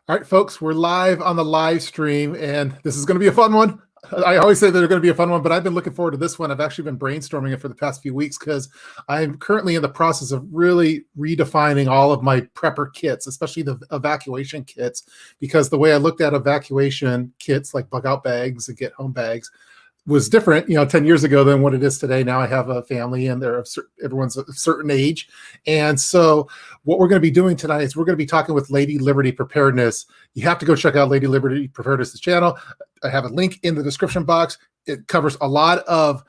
All right, folks, we're live on the live stream, and this is going to be a fun one. I always say that they're going to be a fun one, but I've been looking forward to this one. I've actually been brainstorming it for the past few weeks because I'm currently in the process of really redefining all of my prepper kits, especially the evacuation kits, because the way I looked at evacuation kits like bug out bags and get home bags was different, 10 years ago than what it is today. Now I have a family and everyone's a certain age. And so what we're going to be doing tonight is we're going to be talking with Lady Liberty Preparedness. You have to go check out Lady Liberty Preparedness' channel. I have a link in the description box. It covers a lot of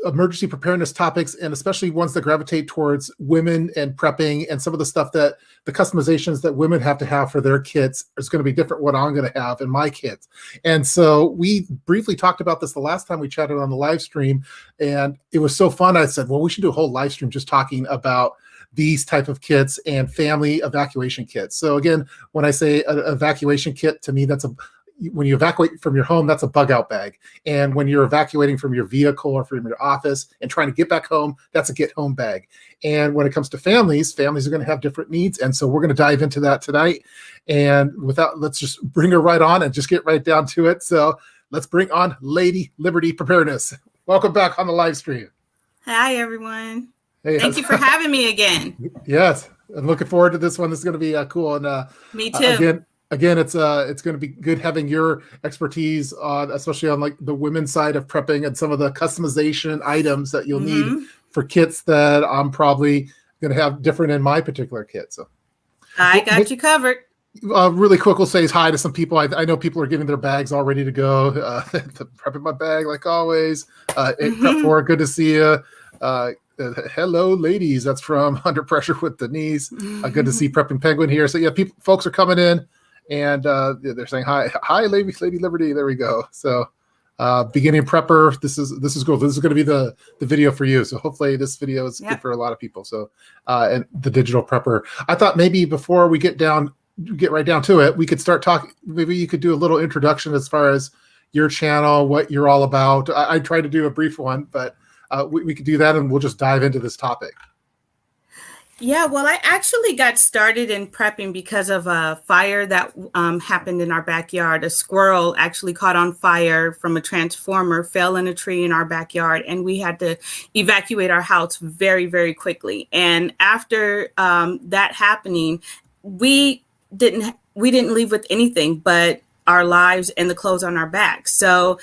emergency preparedness topics, and especially ones that gravitate towards women and prepping, and some of the stuff that the customizations that women have to have for their kits is going to be different what I'm going to have in my kits. And so we briefly talked about this the last time we chatted on the live stream, and it was so fun. I said, well, we should do a whole live stream just talking about these type of kits and family evacuation kits. So again, when I say an evacuation kit, to me, when you evacuate from your home, that's a bug out bag. And when you're evacuating from your vehicle or from your office and trying to get back home, that's a get home bag. And when it comes to families are going to have different needs. And so we're going to dive into that tonight. And let's just bring her right on and just get right down to it. So let's bring on Lady Liberty Preparedness. Welcome back on the live stream. Hi, everyone. Hey, thank you for having me again. Yes. I'm looking forward to this one. This is going to be cool. And me too. Again, it's going to be good having your expertise on, especially on like the women's side of prepping and some of the customization items that you'll need for kits that I'm probably going to have different in my particular kit. So I got you covered. Really quick, we'll say hi to some people. I know people are getting their bags all ready to go. Prepping my bag like always. Prep4, good to see you. Hello, ladies. That's from Under Pressure with Denise. Good to see Prepping Penguin here. So yeah, folks are coming in. And they're saying hi, Lady Liberty. There we go. So, beginning prepper. This is cool. This is going to be the video for you. So hopefully this video is good for a lot of people. So, and the digital prepper. I thought maybe before we get right down to it, we could start talking. Maybe you could do a little introduction as far as your channel, what you're all about. I tried to do a brief one, but we could do that, and we'll just dive into this topic. Yeah, well, I actually got started in prepping because of a fire that happened in our backyard. A squirrel actually caught on fire from a transformer, fell in a tree in our backyard, and we had to evacuate our house very, very quickly. And after that happening, we didn't leave with anything but our lives and the clothes on our backs. So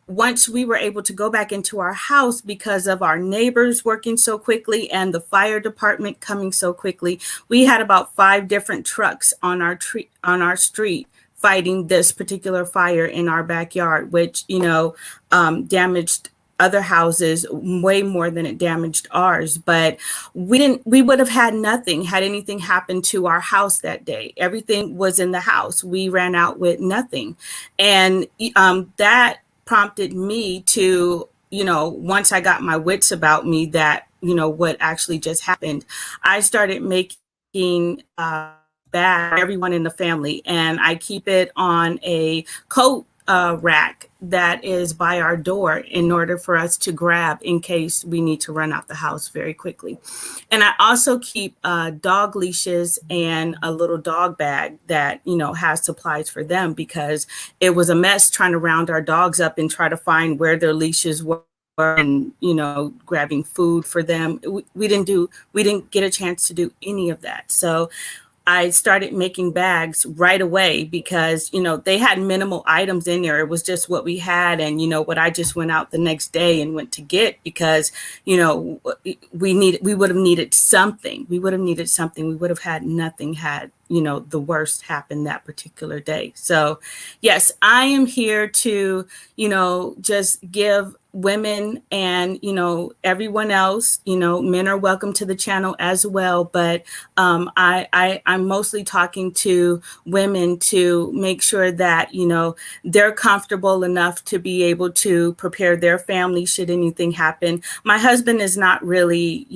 once we were able to go back into our house because of our neighbors working so quickly and the fire department coming so quickly, we had about 5 different trucks on our street fighting this particular fire in our backyard, which, damaged other houses way more than it damaged ours. But we would have had nothing had anything happened to our house that day. Everything was in the house. We ran out with nothing. And that prompted me to, once I got my wits about me that, what actually just happened, I started making bag everyone in the family, and I keep it on a coat rack that is by our door in order for us to grab in case we need to run out the house very quickly. And I also keep dog leashes and a little dog bag that, has supplies for them, because it was a mess trying to round our dogs up and try to find where their leashes were and, grabbing food for them. We didn't get a chance to do any of that. So I started making bags right away because, they had minimal items in there. It was just what we had and, what I just went out the next day and went to get because, we would have needed something. We would have had nothing had, the worst happened that particular day. So, yes, I am here to, just give women and, everyone else, men are welcome to the channel as well. But I'm mostly talking to women to make sure that, they're comfortable enough to be able to prepare their family should anything happen. My husband is not really,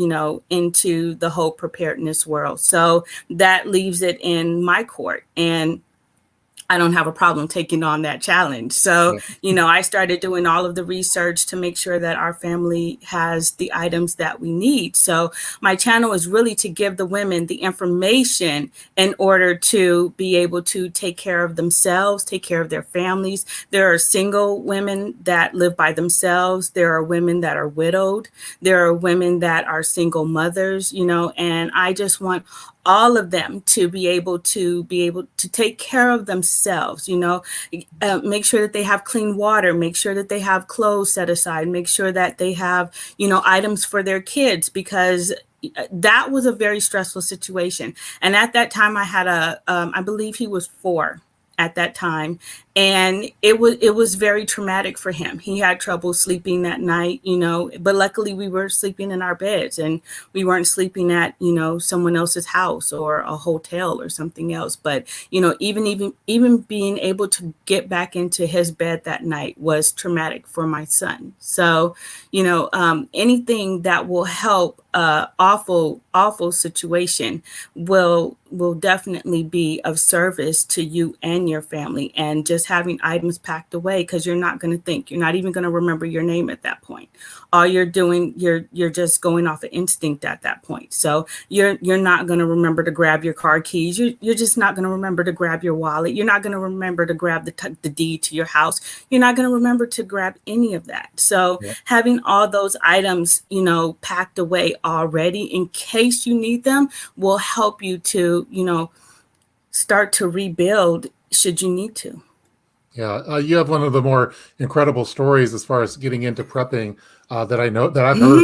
into the whole preparedness world. So that leaves it in my court. And I don't have a problem taking on that challenge. So, I started doing all of the research to make sure that our family has the items that we need. So my channel is really to give the women the information in order to be able to take care of themselves, take care of their families. There are single women that live by themselves. There are women that are widowed. There are women that are single mothers, and I just want all of them to be able to take care of themselves, make sure that they have clean water, make sure that they have clothes set aside, make sure that they have, items for their kids, because that was a very stressful situation. And at that time I had I believe he was 4 at that time. And it was very traumatic for him. He had trouble sleeping that night, but luckily we were sleeping in our beds and we weren't sleeping at, someone else's house or a hotel or something else. But, even being able to get back into his bed that night was traumatic for my son. So, anything that will help awful situation will definitely be of service to you and your family. And just having items packed away, because you're not going to think, you're not even going to remember your name at that point. All you're doing, you're just going off of instinct at that point. So you're not going to remember to grab your car keys. You're just not going to remember to grab your wallet. You're not going to remember to grab the deed to your house. You're not going to remember to grab any of that. So having all those items, packed away already in case you need them will help you to, start to rebuild should you need to. Yeah, you have one of the more incredible stories as far as getting into prepping that I know that I've heard.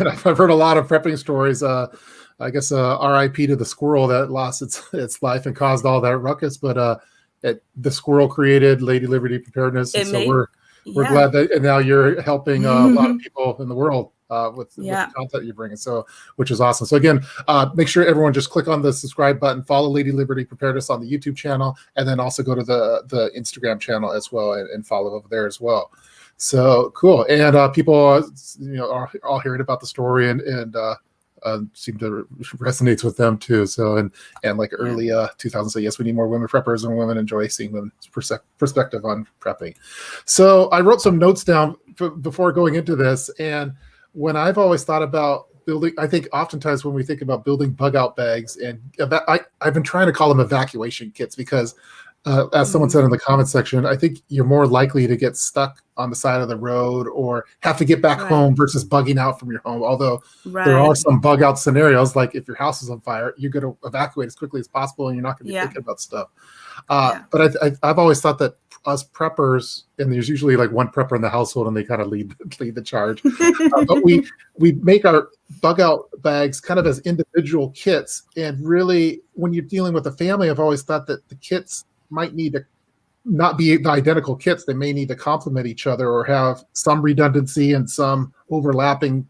And I've heard a lot of prepping stories. I guess R.I.P. to the squirrel that lost its life and caused all that ruckus. But the squirrel created Lady Liberty Preparedness, and so we're glad that, and now you're helping a lot of people in the world with the content you're bringing, so which is awesome. So again, make sure everyone just click on the subscribe button, follow Lady Liberty Preparedness on the YouTube channel, and then also go to the Instagram channel as well and follow over there as well. So cool. And people are all hearing about the story and seem to resonates with them too. So and like early 2000s, so yes, we need more women preppers, and women enjoy seeing women's perspective on prepping. So I wrote some notes down before going into this, and when I've always thought about building, I think oftentimes when we think about building bug out bags, and I've been trying to call them evacuation kits because as someone said in the comment section, I think you're more likely to get stuck on the side of the road or have to get back home versus bugging out from your home. Although there are some bug out scenarios, like if your house is on fire, you're going to evacuate as quickly as possible and you're not going to be thinking about stuff. But I've always thought that us preppers, and there's usually like one prepper in the household and they kind of lead the charge, but we make our bug out bags kind of as individual kits. And really, when you're dealing with a family, I've always thought that the kits might need to not be the identical kits. They may need to complement each other or have some redundancy and some overlapping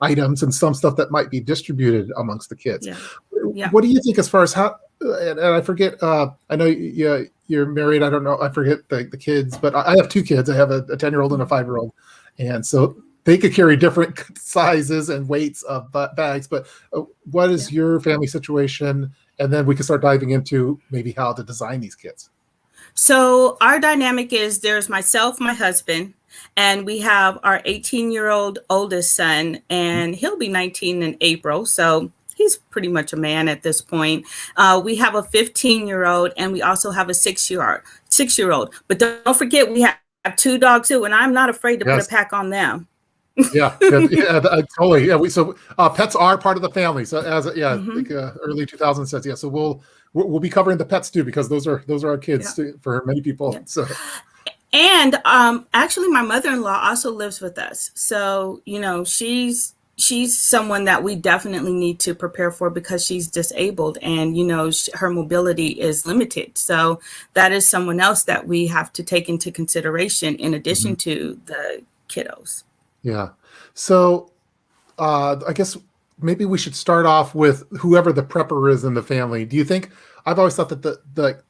items and some stuff that might be distributed amongst the kits. What do you think as far as how, and I forget, I know you're married. I don't know. I forget the kids, but I have 2 kids. I have a 10-year-old and a 5-year-old. And so they could carry different sizes and weights of bags, but what is your family situation? And then we can start diving into maybe how to design these kits. So our dynamic is there's myself, my husband, and we have our 18-year-old oldest son, and he'll be 19 in April. So he's pretty much a man at this point. We have a 15-year-old, and we also have a 6-year-old. But don't forget, we have 2 dogs too, and I'm not afraid to put a pack on them. Totally. So pets are part of the family. So as like, early 2000s says, so we'll be covering the pets too, because those are our kids too, for many people. So. And actually, my mother-in-law also lives with us. So she's someone that we definitely need to prepare for because she's disabled, and her mobility is limited. So that is someone else that we have to take into consideration in addition to the kiddos. Yeah. So I guess maybe we should start off with whoever the prepper is in the family. Do you think, I've always thought that the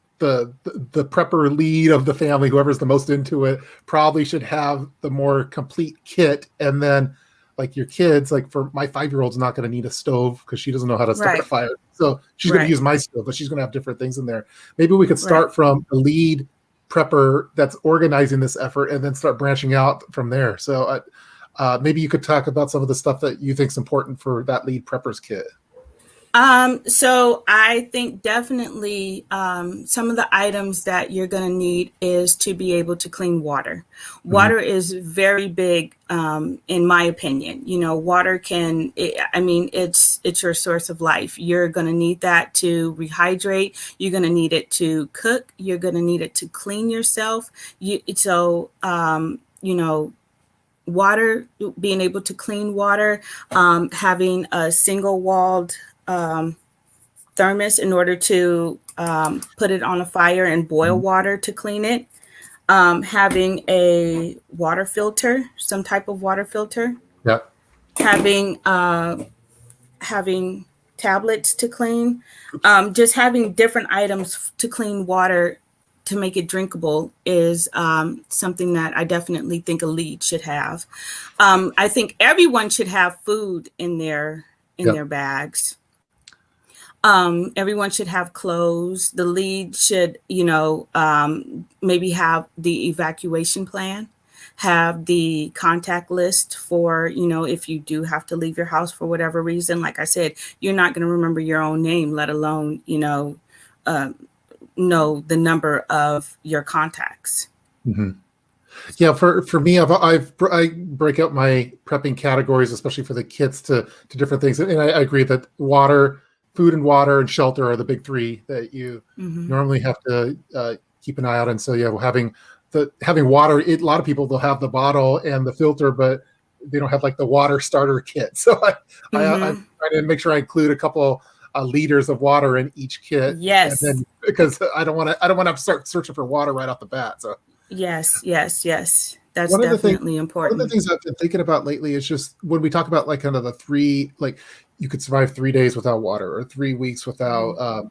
prepper lead of the family, whoever's the most into it, probably should have the more complete kit. And then like your kids, like for my 5-year-old's not going to need a stove because she doesn't know how to start a Right. fire. So she's going to Right. use my stove, but she's going to have different things in there. Maybe we could Right. start from the lead prepper that's organizing this effort and then start branching out from there. So maybe you could talk about some of the stuff that you think is important for that lead prepper's kit. So I think definitely some of the items that you're going to need is to be able to clean water. Water is very big, in my opinion. You know, water it's your source of life. You're going to need that to rehydrate. You're going to need it to cook. You're going to need it to clean yourself. Water, being able to clean water, having a single walled thermos in order to put it on a fire and boil water to clean it, having a water filter, some type of water filter, Yeah. having tablets to clean, just having different items to clean water to make it drinkable is something that I definitely think a lead should have. I think everyone should have food in their bags. Everyone should have clothes. The lead should, maybe have the evacuation plan, have the contact list for, if you do have to leave your house for whatever reason. Like I said, you're not going to remember your own name, let alone, know the number of your contacts. Yeah, for me, I break out my prepping categories, especially for the kits, to different things, and I agree that food and water and shelter are the big three that you normally have to keep an eye out. And so, yeah, having water, a lot of people, they'll have the bottle and the filter, but they don't have like the water starter kit. So I try to make sure I include a couple liters of water in each kit. Yes. And then, because I don't want to start searching for water right off the bat. So yes. That's definitely important. One of the things I've been thinking about lately is just when we talk about like kind of the three, like you could survive 3 days without water or 3 weeks without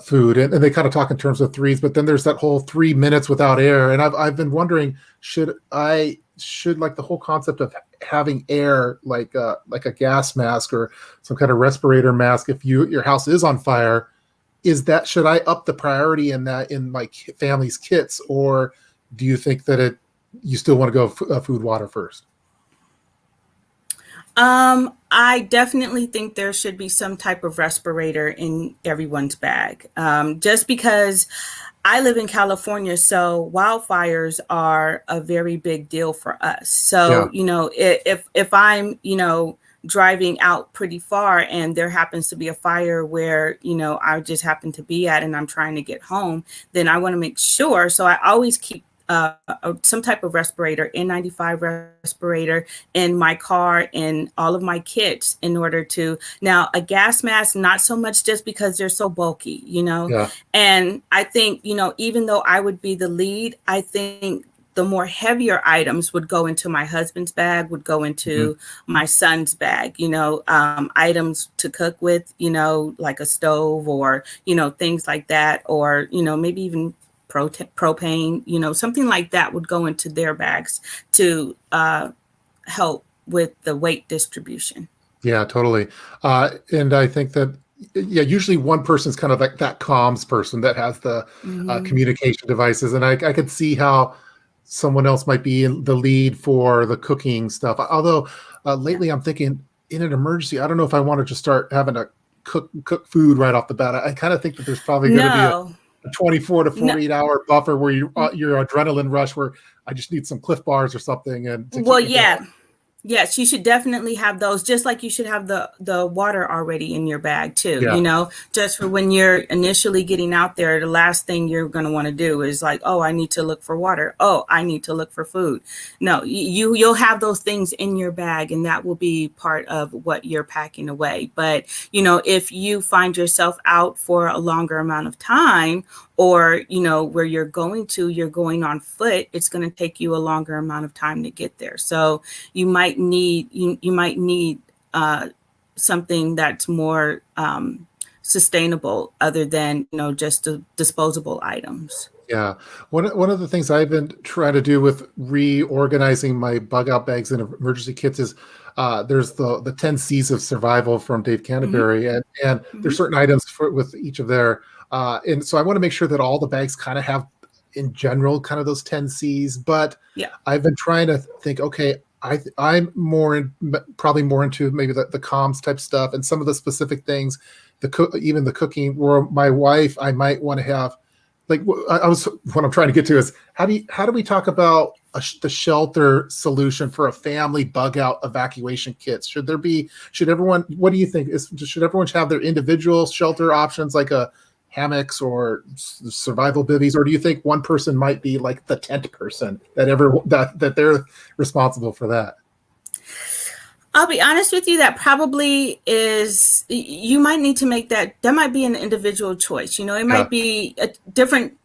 food, and they kind of talk in terms of threes, but then there's that whole 3 minutes without air. And I've been wondering, should like the whole concept of having air, like a gas mask or some kind of respirator mask, if your house is on fire, should I up the priority in that in my family's kits, or do you think that you still want to go food, water first? I definitely think there should be some type of respirator in everyone's bag. Just because I live in California, so wildfires are a very big deal for us. So, if I'm, driving out pretty far and there happens to be a fire where, I just happen to be at and I'm trying to get home, then I want to make sure. So I always keep some type of respirator, N95 respirator in my car and all of my kits in order to. Now, a gas mask, not so much, just because they're so bulky, And I think, even though I would be the lead, I think the more heavier items would go into my husband's bag, would go into my son's bag, items to cook with, like a stove or, things like that, or, maybe even propane, something like that would go into their bags to help with the weight distribution. Yeah, totally. And I think that, usually one person's kind of like that comms person that has the communication devices. And I could see how someone else might be in the lead for the cooking stuff. Although lately I'm thinking, in an emergency, I don't know if I want to just start having to cook food right off the bat. I kind of think that there's probably going to be a 24 to 48 hour buffer where your adrenaline rush, where I just need some Cliff Bars or something. And yes, you should definitely have those, just like you should have the water already in your bag too, just for when you're initially getting out there. The last thing you're going to want to do is like, oh, I need to look for water. Oh, I need to look for food. No, you'll have those things in your bag, and that will be part of what you're packing away. But, if you find yourself out for a longer amount of time, or, where you're going on foot, it's going to take you a longer amount of time to get there. So you might need something that's more sustainable, other than, just the disposable items. Yeah. One of the things I've been trying to do with reorganizing my bug out bags and emergency kits is there's the 10 C's of survival from Dave Hmm. Canterbury, and there's Hmm. certain items with each of their and so I want to make sure that all the bags kind of have in general kind of those 10 C's, but Yeah. I've been trying to think, okay, I'm probably more into maybe the comms type stuff and some of the specific things, even the cooking, where my wife, I might want to have like I was what I'm trying to get to is how do we talk about the shelter solution for a family bug out evacuation kits? Should everyone, what do you think, should everyone have their individual shelter options like a hammocks or survival bivvies, or do you think one person might be like the tent person that they're responsible for that? I'll be honest with you, that probably is, you might need to make that might be an individual choice. It Yeah, might be a different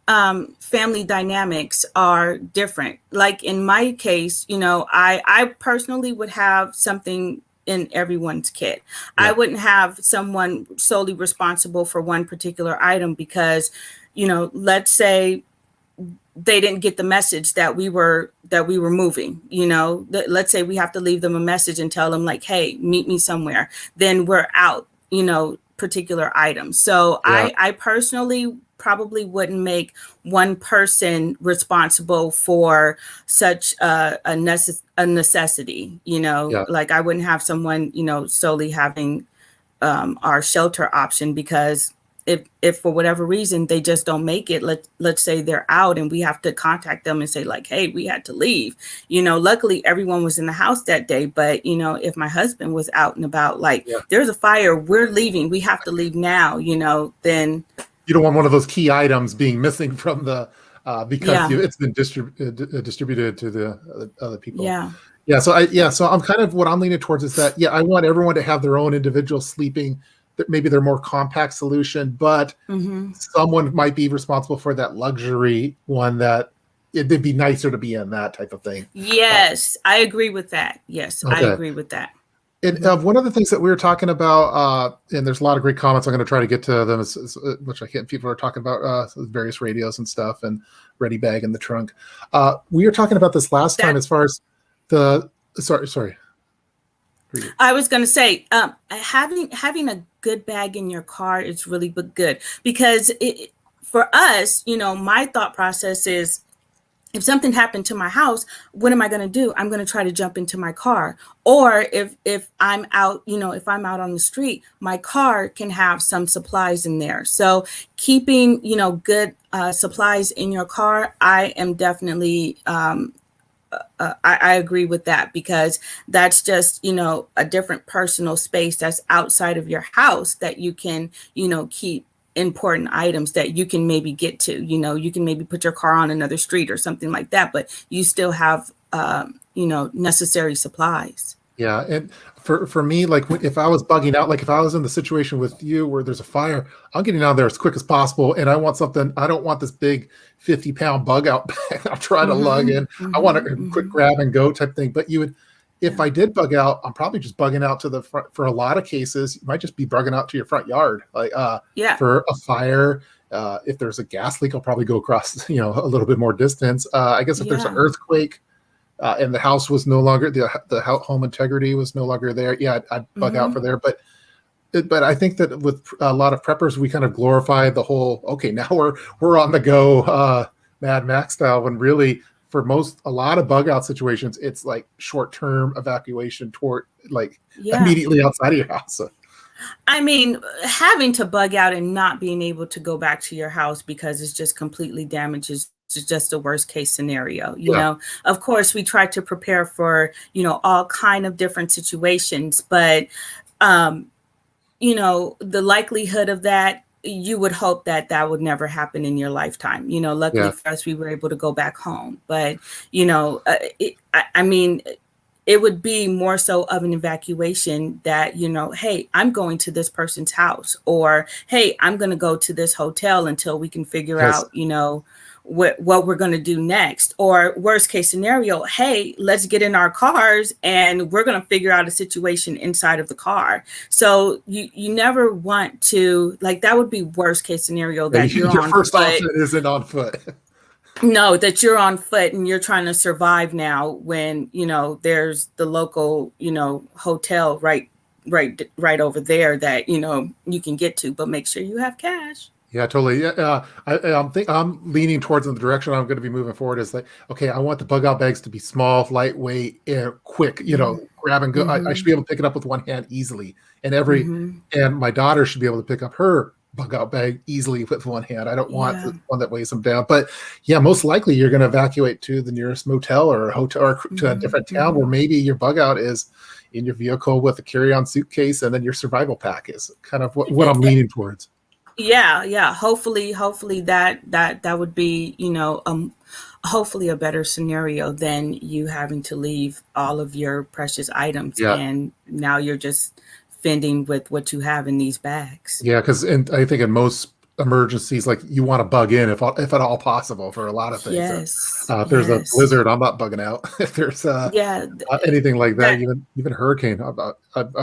family dynamics are different. Like in my case, I personally would have something in everyone's kit. I yeah, wouldn't have someone solely responsible for one particular item because, let's say they didn't get the message that we were moving. Let's say we have to leave them a message and tell them like, hey, meet me somewhere, then we're out, particular items. So yeah, I personally probably wouldn't make one person responsible for such a necessity. yeah. Like I wouldn't have someone solely having our shelter option, because if for whatever reason they just don't make it, let's say they're out and we have to contact them and say like, hey, we had to leave. Luckily everyone was in the house that day, but if my husband was out and about, like Yeah. there's a fire, we're leaving, we have to leave now, then You don't want one of those key items being missing from the because yeah, it's been distributed to the other people. yeah. So I'm kind of what I'm leaning towards is that I want everyone to have their own individual sleeping, that maybe they're more compact solution, but Hmm. someone might be responsible for that luxury one that it'd be nicer to be in, that type of thing. Uh, Yes, I agree with that. Yes, I okay. agree with that. And Hmm. one of the things that we were talking about, and there's a lot of great comments. I'm going to try to get to them, which I can't. People are talking about various radios and stuff, and ready bag in the trunk. We were talking about this last time That as far as the. Sorry. I was going to say, having a good bag in your car is really good, because for us, my thought process is, if something happened to my house, what am I going to do? I'm going to try to jump into my car. Or if I'm out, if I'm out on the street, my car can have some supplies in there. So keeping, good supplies in your car, I am definitely I agree with that, because that's just, a different personal space that's outside of your house that you can, keep important items that you can maybe get to. You can maybe put your car on another street or something like that, but you still have, necessary supplies. Yeah, and for me, like if I was bugging out, like if I was in the situation with you where there's a fire, I'm getting out there as quick as possible, and I want something. I don't want this big 50-pound bug out bag I'm trying to lug Hmm. in. I want Hmm. a quick Hmm. grab and go type thing. But if Yeah. I did bug out, I'm probably just bugging out to the front. For a lot of cases, you might just be bugging out to your front yard, like Yeah. for a fire. If there's a gas leak, I'll probably go across, a little bit more distance. I guess if there's an Yeah. earthquake and the house was no longer the home integrity was no longer there. Yeah, I'd bug out for Hmm. there. But I think that with a lot of preppers, we kind of glorify the whole. Okay, now we're on the go, Mad Max style. When really, for a lot of bug out situations, it's like short term evacuation toward like Yeah. immediately outside of your house. I mean, having to bug out and not being able to go back to your house because it's just completely damaged is just a worst case scenario. Yeah, Of course, we try to prepare for, all kind of different situations, but, um, the likelihood of that, you would hope that that would never happen in your lifetime. Luckily yeah. for us, we were able to go back home, but, I mean, it would be more so of an evacuation that, hey, I'm going to this person's house, or hey, I'm going to go to this hotel until we can figure Yes. out, what we're going to do next. Or worst case scenario, hey, let's get in our cars and we're going to figure out a situation inside of the car. So you never want to, like, that would be worst case scenario Yeah, that you're your on first foot. option isn't on foot. No, that you're on foot and you're trying to survive now when, there's the local, hotel right over there that, you can get to, but make sure you have cash. Yeah, totally. Yeah, I'm leaning towards in the direction I'm going to be moving forward is like, okay, I want the bug out bags to be small, lightweight, and quick. Grab and go. I should Mm-hmm. be able to pick it up with one hand easily, and Mm-hmm. my daughter should be able to pick up her bug out bag easily with one hand. I don't want Yeah. one that weighs them down. But yeah, most likely you're going to evacuate to the nearest motel or a hotel or to a Mm-hmm. different town Mm-hmm. where maybe your bug out is in your vehicle with a carry-on suitcase, and then your survival pack is kind of what I'm leaning towards. Yeah. Hopefully that would be, hopefully a better scenario than you having to leave all of your precious items Yeah. and now you're just fending with what you have in these bags. Yeah, because I think in most emergencies, like you want to bug in if at all possible for a lot of things. Yes. If there's a Yes. blizzard, I'm not bugging out. If there's Yeah. anything like that, That even hurricane,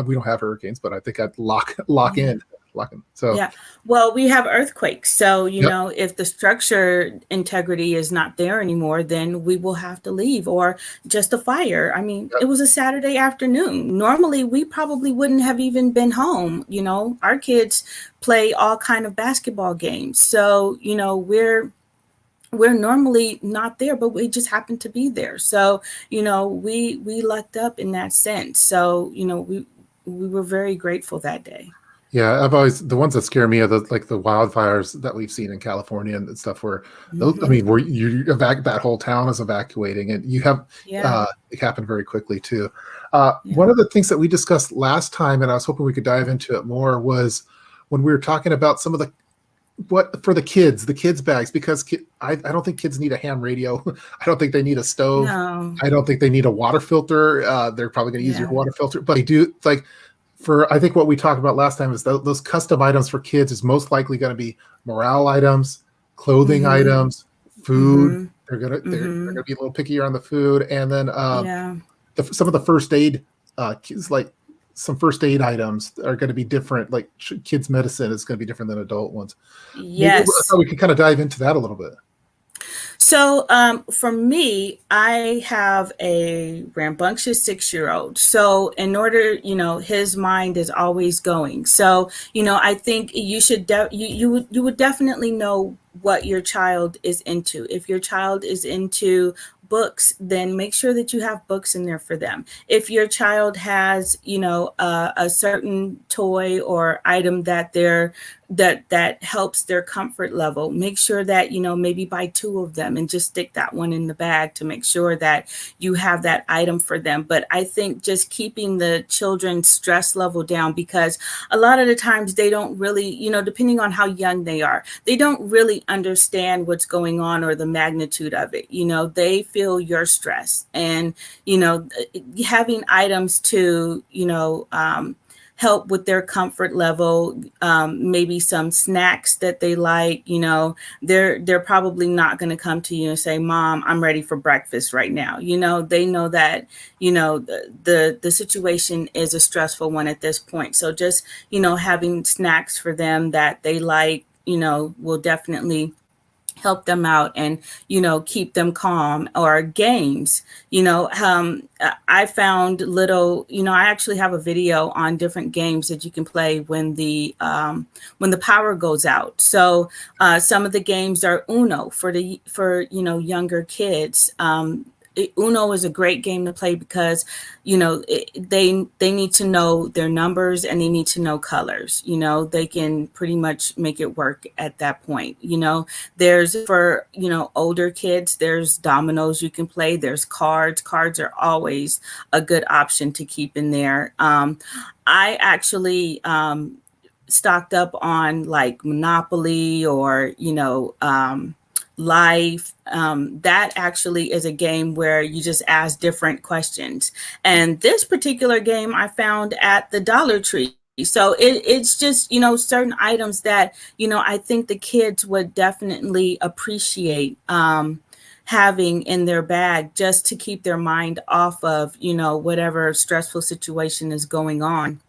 we don't have hurricanes, but I think I'd lock yeah. in, lock in. So Yeah. Well, we have earthquakes. So, yep, if the structure integrity is not there anymore, then we will have to leave or just a fire. I mean, yep, it was a Saturday afternoon. Normally, we probably wouldn't have even been home. Our kids play all kind of basketball games. So, we're normally not there, but we just happen to be there. So, we lucked up in that sense. So, we were very grateful that day. yeah. I've always the ones that scare me are the wildfires that we've seen in California and stuff. Where those, I Hmm. mean, where that whole town is evacuating, and you have Yeah. it happened very quickly too. Yeah. One of the things that we discussed last time, and I was hoping we could dive into it more, was when we were talking about some of what for the kids bags, because I don't think kids need a ham radio. I don't think they need a stove. No. I don't think they need a water filter. They're probably going to use your Yeah. water filter, but they do like for I think what we talked about last time is those custom items for kids is most likely going to be morale items, clothing Mhm. items, food. Mhm. They're gonna Mhm. be a little pickier on the food, and then Yeah. some of the first aid, like some first aid items are going to be different. Like kids' medicine is going to be different than adult ones. Maybe I Yes. thought we could kind of dive into that a little bit. So, for me, I have a rambunctious 6-year-old. So, in order, his mind is always going. So, I think you should you would definitely know what your child is into. If your child is into books, then make sure that you have books in there for them. If your child has, a certain toy or item that helps their comfort level, make sure that maybe buy two of them and just stick that one in the bag to make sure that you have that item for them. But I think just keeping the children's stress level down, because a lot of the times they don't really, depending on how young they are, they don't really understand what's going on or the magnitude of it. They feel your stress, and having items to help with their comfort level, maybe some snacks that they like. They're probably not going to come to you and say, "Mom, I'm ready for breakfast right now." They know that the situation is a stressful one at this point. So just having snacks for them that they like, will definitely help them out and keep them calm. Or games, I found little, I actually have a video on different games that you can play when the power goes out. So some of the games are Uno for younger kids. Uno is a great game to play because they need to know their numbers and they need to know colors. They can pretty much make it work at that point. There's for older kids, there's dominoes you can play, there's cards are always a good option to keep in there. I actually stocked up on like Monopoly or Life. That actually is a game where you just ask different questions. And this particular game I found at the Dollar Tree. So it's just, certain items that, I think the kids would definitely appreciate having in their bag just to keep their mind off of, whatever stressful situation is going on.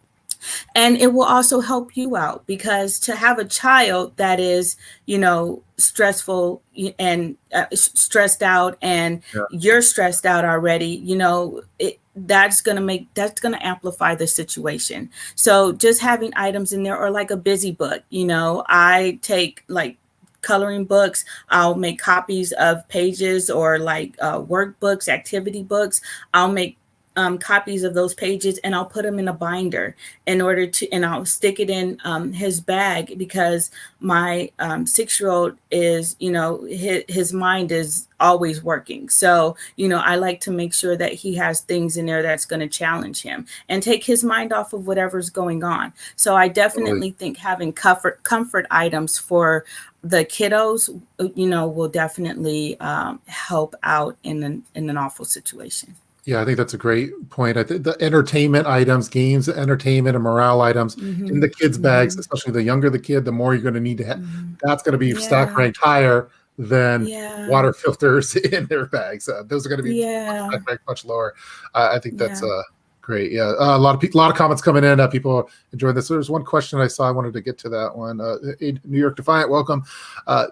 And it will also help you out, because to have a child that is, stressful and stressed out, and Yeah. you're stressed out already, that's going to amplify the situation. So just having items in there, or like a busy book, I take like coloring books. I'll make copies of pages, or like workbooks, activity books. I'll make copies of those pages, and I'll put them in a binder and I'll stick it in his bag, because my 6-year-old is, his mind is always working. So, I like to make sure that he has things in there that's going to challenge him and take his mind off of whatever's going on. So I definitely think having comfort items for the kiddos, will definitely help out in an awful situation. Yeah, I think that's a great point. I think the entertainment items, games, entertainment, and morale items in the kids' bags, especially the younger the kid, the more you're going to need to have. That's going to be stack ranked higher than water filters in their bags. Those are going to be stack ranked much lower. I think that's great. Yeah, a lot of comments coming in. People enjoying this. So there's one question I saw. I wanted to get to that one. New York Defiant, welcome.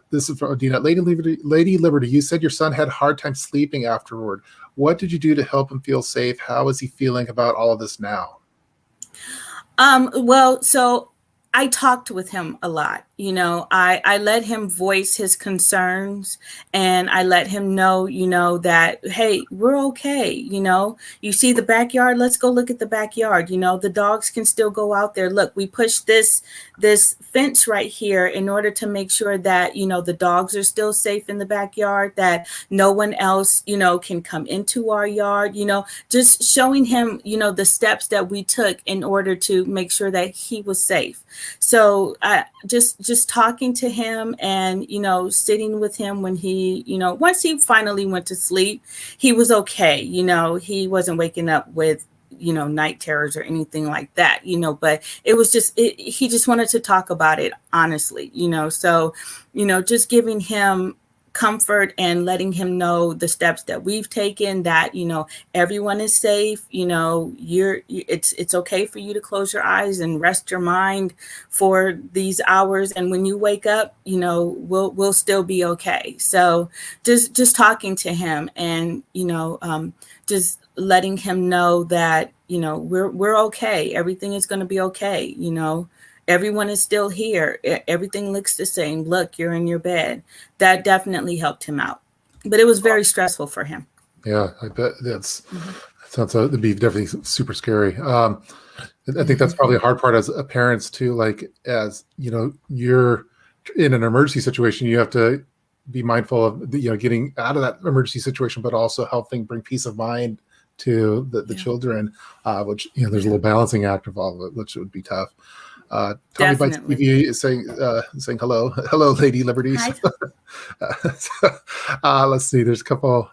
This is from Odina. Lady Liberty, you said your son had a hard time sleeping afterward. What did you do to help him feel safe? How is he feeling about all of this now? Well, so I talked with him a lot. I let him voice his concerns, and I let him know, that, hey, we're okay. You see the backyard, let's go look at the backyard. The dogs can still go out there. Look, we pushed this fence right here in order to make sure that, the dogs are still safe in the backyard, that no one else, can come into our yard, just showing him, the steps that we took in order to make sure that he was safe. So just talking to him and, sitting with him when he, once he finally went to sleep, he was okay. He wasn't waking up with, night terrors or anything like that, but it was just, he just wanted to talk about it honestly, so, just giving him comfort and letting him know the steps that we've taken, that everyone is safe, it's okay for you to close your eyes and rest your mind for these hours, and when you wake up, we'll still be okay. So just talking to him and just letting him know that we're okay, everything is going to be okay. Everyone is still here. Everything looks the same. Look, you're in your bed. That definitely helped him out. But it was very stressful for him. Yeah, I bet that sounds to be definitely super scary. I think that's probably a hard part as a parents too. Like, as you're in an emergency situation, you have to be mindful of getting out of that emergency situation, but also helping bring peace of mind to the children, which there's a little balancing act of all of it, which would be tough. Tommy Bites TV is saying hello, Lady Liberties. Let's see. There's a couple.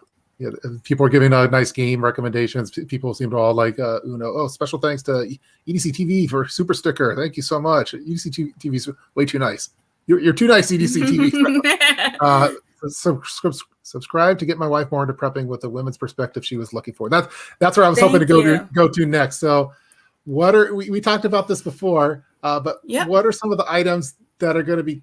People are giving nice game recommendations. People seem to all like Uno. Oh, special thanks to EDC TV for super sticker. Thank you so much. EDC TV is way too nice. You're too nice, EDC TV. Subscribe to get my wife more into prepping with the women's perspective she was looking for. That's where I was hoping to go to next. So, what are we talked about this before? But what are some of the items that are going to be,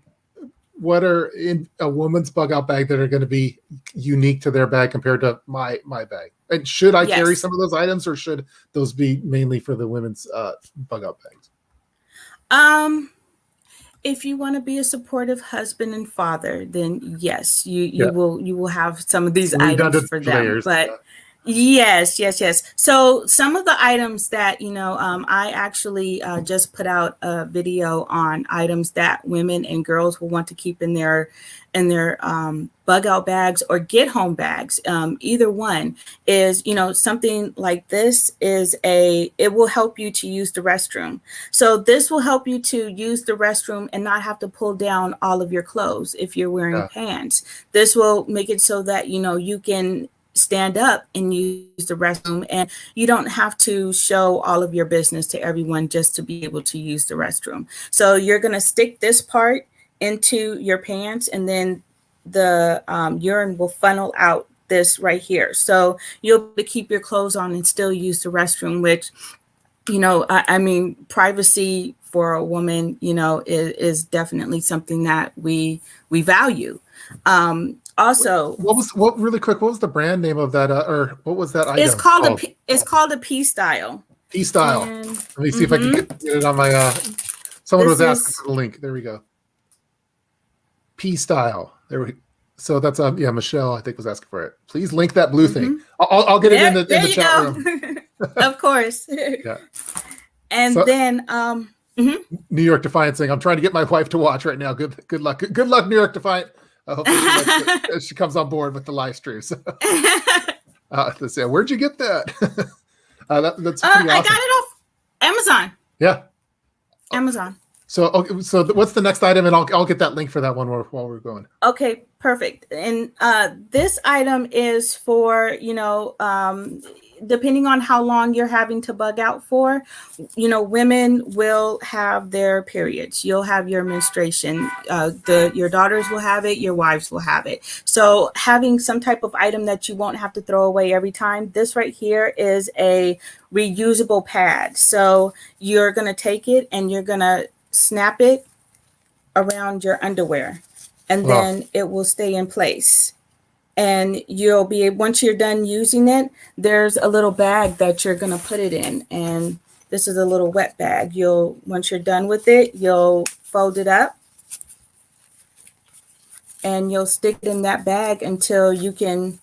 what are in a woman's bug out bag that are going to be unique to their bag compared to my bag? And should I carry some of those items, or should those be mainly for the women's bug out bags? If you want to be a supportive husband and father, then yes, you will have some of these items for them. But yes. So some of the items that I actually just put out a video on items that women and girls will want to keep in their bug out bags or get home bags. Either one is, something like this it will help you to use the restroom. So this will help you to use the restroom and not have to pull down all of your clothes if you're wearing pants. This will make it so that, you can stand up and use the restroom, and you don't have to show all of your business to everyone just to be able to use the restroom. So you're going to stick this part into your pants, and then the urine will funnel out this right here. So you'll be able to keep your clothes on and still use the restroom, which I mean, privacy for a woman, is definitely something that we value. Also, really quick? What was the brand name of that, or what was that item? It's called a P style. P style. And, Let me see if I can get it on my. Someone was asking for the link. There we go. P style. There we. So that's Michelle, I think, was asking for it. Please link that blue thing. I'll get it in the chat room. Of course. Yeah. And then New York Defiant saying, I'm trying to get my wife to watch right now. Good luck. Good luck, New York Defiant. Hopefully she comes on board with the live stream. So, let's see, where'd you get that? That's pretty awesome. I got it off Amazon. Yeah. Amazon. So what's the next item? And I'll get that link for that one while we're going. Okay, perfect. And this item is for, depending on how long you're having to bug out for, women will have their periods. You'll have your menstruation. Your daughters will have it. Your wives will have it. So having some type of item that you won't have to throw away every time. This right here is a reusable pad. So you're going to take it and you're going to snap it around your underwear, and then it will stay in place. And you'll be, once you're done using it, there's a little bag that you're going to put it in. And this is a little wet bag. Once you're done with it, you'll fold it up and you'll stick it in that bag until you can,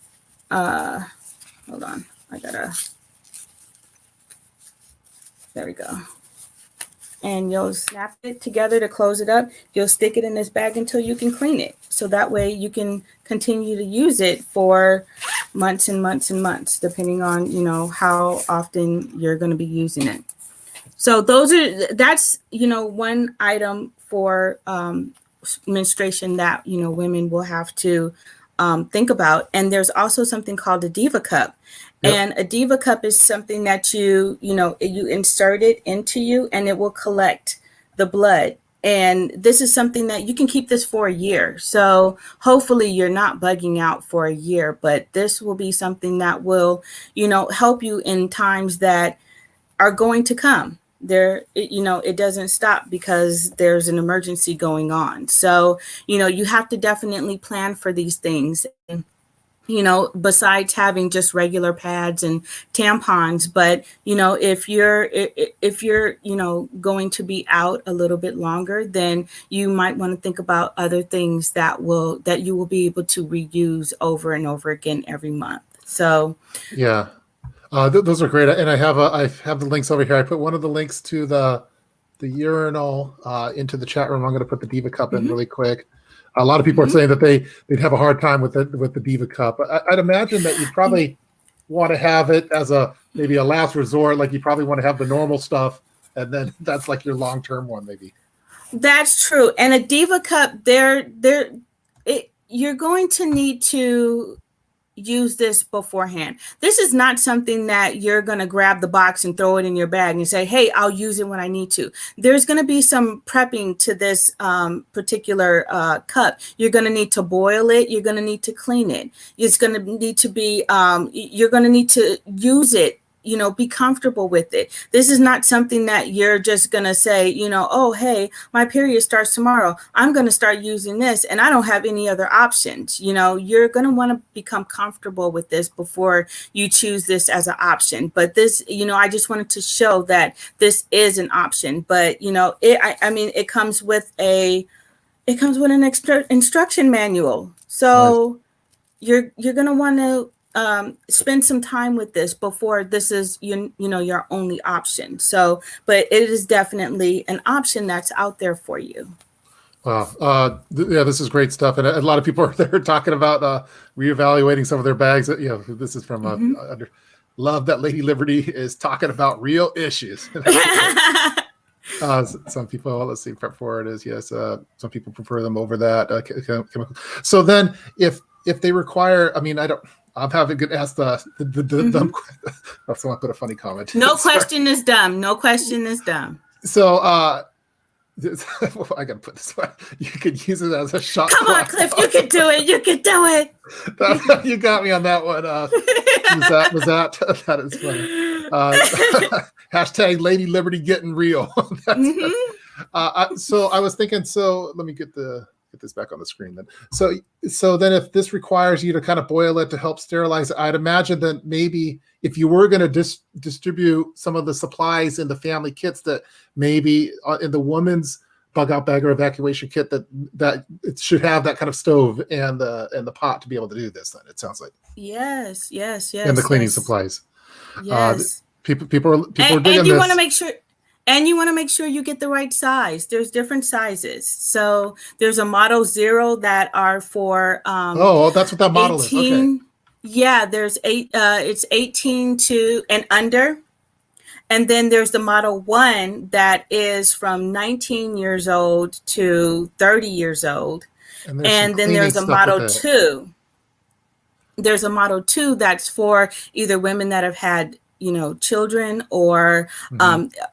hold on. There we go. And you'll snap it together to close it up. You'll stick it in this bag until you can clean it. So that way you can continue to use it for months and months and months, depending on, how often you're going to be using it. So that's one item for menstruation that, women will have to think about. And there's also something called a Diva Cup. Yep. And a Diva Cup is something that you insert it into you and it will collect the blood. And this is something that you can keep this for a year. So hopefully you're not bugging out for a year, but this will be something that will, help you in times that are going to come. It doesn't stop because there's an emergency going on. So, you have to definitely plan for these things. Besides having just regular pads and tampons, but, if you're going to be out a little bit longer, then you might want to think about other things that you will be able to reuse over and over again every month. So, yeah, those are great. And I have the links over here. I put one of the links to the urinal into the chat room. I'm going to put the Diva Cup in really quick. A lot of people are saying that they'd have a hard time with the Diva Cup. I'd imagine that you probably want to have it as maybe a last resort. Like you probably want to have the normal stuff, and then that's like your long-term one, maybe. That's true. And a Diva Cup, you're going to need to use this beforehand. This is not something that you're going to grab the box and throw it in your bag and say, hey, I'll use it when I need to. There's going to be some prepping to this particular cup. You're going to need to boil it. You're going to need to clean it. It's going to need to be, you're going to need to use it, be comfortable with it. This is not something that you're just going to say, oh, hey, my period starts tomorrow. I'm going to start using this and I don't have any other options. You're going to want to become comfortable with this before you choose this as an option. But this, I just wanted to show that this is an option. But, it comes with an instruction manual. So you're going to want to spend some time with this before this is your only option. So, but it is definitely an option that's out there for you. Wow. This is great stuff. And a lot of people are there talking about reevaluating some of their bags. This is from love that Lady Liberty is talking about real issues. Some people, let's see, prep for it is, yes. Some people prefer them over that. So then if they require, I'm having to ask the dumb question. Someone put a funny comment. No question is dumb. No question is dumb. So I gotta put this one. You could use it as a shot. Come on, Cliff, you can do it. You can do it. You got me on that one. Was that? That is funny. Hashtag Lady Liberty getting real. Mhm. So I was thinking, so let me get this back on the screen then. So then if this requires you to kind of boil it to help sterilize it, I'd imagine that maybe if you were going to distribute some of the supplies in the family kits, that maybe in the woman's bug out bag or evacuation kit, that it should have that kind of stove and the pot to be able to do this. Then it sounds like Yes. and the cleaning supplies. Yes. People are digging And you this. want to make sure. And you want to make sure you get the right size. There's different sizes. So there's a model 0 that are for that's what that model 18, is. Okay. Yeah, there's it's 18 to and under. And then there's the model 1 that is from 19 years old to 30 years old. And then there's a model 2. There's a model 2 that's for either women that have had children or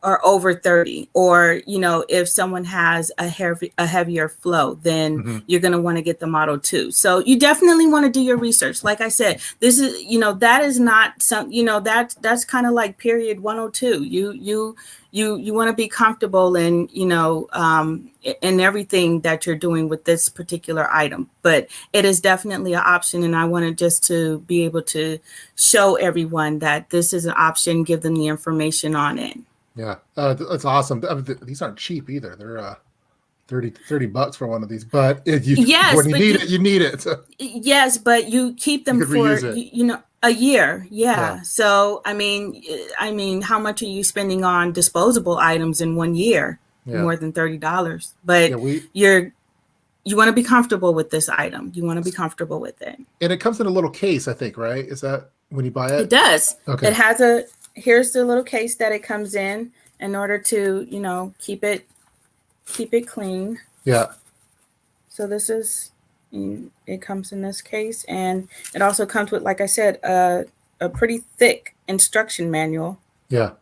over 30, or if someone has a heavier flow, then you're going to want to get the model 2. So you definitely want to do your research. Like I said, this is that is not some that's kind of like period 102. You want to be comfortable in in everything that you're doing with this particular item, but it is definitely an option, and I wanted just to be able to show everyone that this is an option, give them the information on it. Yeah, that's awesome. These aren't cheap either. They're $30 for one of these, but when you need it, you need it. So. Yes, but you keep them for a year. Yeah. So I mean, how much are you spending on disposable items in 1 year? Yeah. More than $30. But you want to be comfortable with this item. You want to be comfortable with it. And it comes in a little case, I think, right? Is that when you buy it? It does. Okay. It has here's the little case that it comes in order to, keep it clean. Yeah. So this is, it comes in this case, and it also comes with, like I said, a pretty thick instruction manual. Yeah.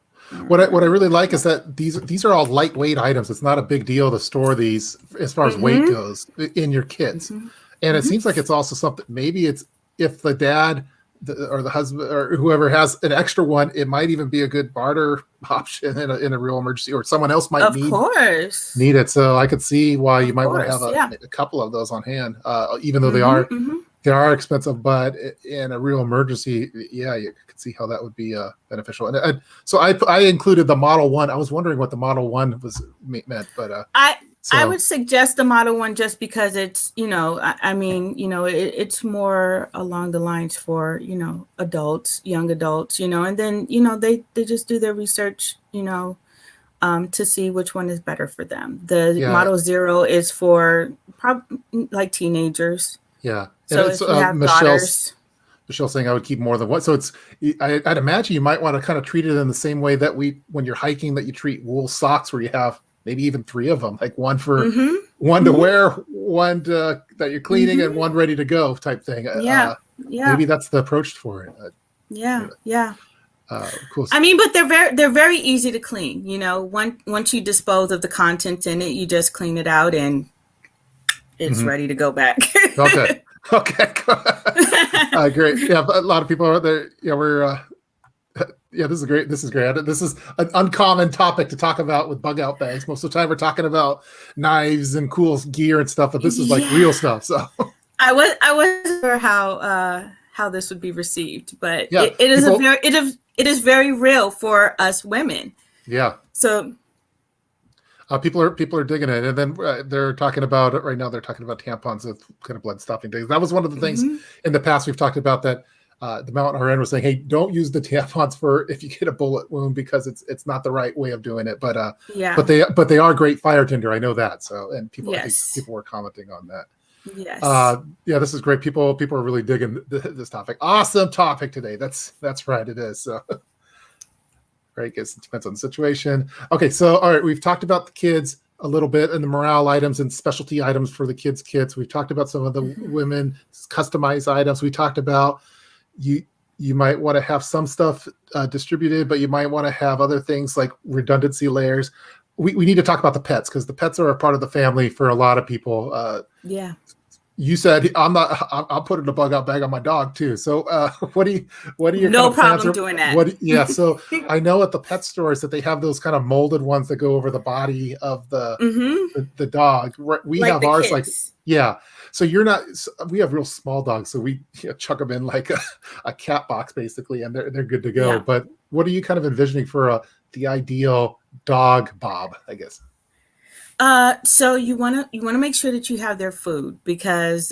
What I really like is that these are all lightweight items. It's not a big deal to store these as far as weight goes in your kits. And it seems like it's also something, maybe it's if the dad or the husband or whoever has an extra one, it might even be a good barter option in a real emergency, or someone else might need it. So I could see why you might want to have a couple of those on hand, even though they are expensive, but in a real emergency, you could see how that would be beneficial. And so I included the Model 1. I was wondering what the Model 1 meant, but I would suggest the Model 1 just because it's, it's more along the lines for, adults, young adults, and then, they just do their research, to see which one is better for them. The Model 0 is for like teenagers. Yeah. So if you have daughters. Michelle's saying I would keep more than one. So I'd imagine you might want to kind of treat it in the same way that when you're hiking, that you treat wool socks, where you have maybe even 3 of them, like one for one to wear, one that you're cleaning, and one ready to go type thing. Maybe that's the approach for it. Cool. I mean, but they're very easy to clean. Once you dispose of the contents in it, you just clean it out and it's ready to go back. Okay. Great. Yeah, a lot of people are there. Yeah, we're. This is great. This is an uncommon topic to talk about with bug out bags. Most of the time, we're talking about knives and cool gear and stuff, but this is like real stuff. So I wasn't sure how this would be received, but it is very real for us women. Yeah. So. People are digging it, and then they're talking about it right now. They're talking about tampons with kind of blood stopping things. That was one of the things in the past we've talked about, that the Mountain RN was saying, hey, don't use the tampons for if you get a bullet wound, because it's not the right way of doing it. But they are great fire tinder. I know that. So, and I think people were commenting on that. Yes. This is great. People are really digging this topic. Awesome topic today. That's right. It is. So. Right, guess it depends on the situation. Okay, so all right, we've talked about the kids a little bit and the morale items and specialty items for the kids' kits. We've talked about some of the women customized items. We talked about you might want to have some stuff distributed, but you might want to have other things like redundancy layers. We need to talk about the pets, because the pets are a part of the family for a lot of people. You said I'm not. I'll put in a bug out bag on my dog too. So, what are your kind No of plans? problem Or doing that. what? Yeah. So I know at the pet stores that they have those kind of molded ones that go over the body of Hmm. the dog. We Like have the ours like, kits. yeah. So you're not. We have real small dogs, so we chuck them in like a cat box basically, and they're good to go. Yeah. But what are you kind of envisioning for the ideal dog Bob? I guess. So you wanna make sure that you have their food because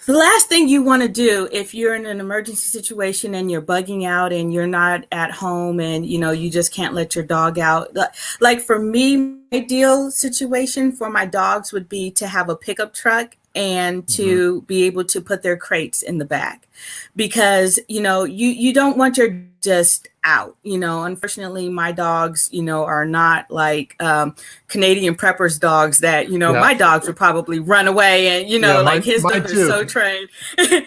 the last thing you want to do if you're in an emergency situation and you're bugging out and you're not at home and you just can't let your dog out. Like for me, my ideal situation for my dogs would be to have a pickup truck and Hmm. to be able to put their crates in the back because you don't want your just out. Unfortunately my dogs are not like Canadian preppers dogs that Yeah. my dogs would probably run away and Yeah. like Mine. his Mine dogs are so too. trained.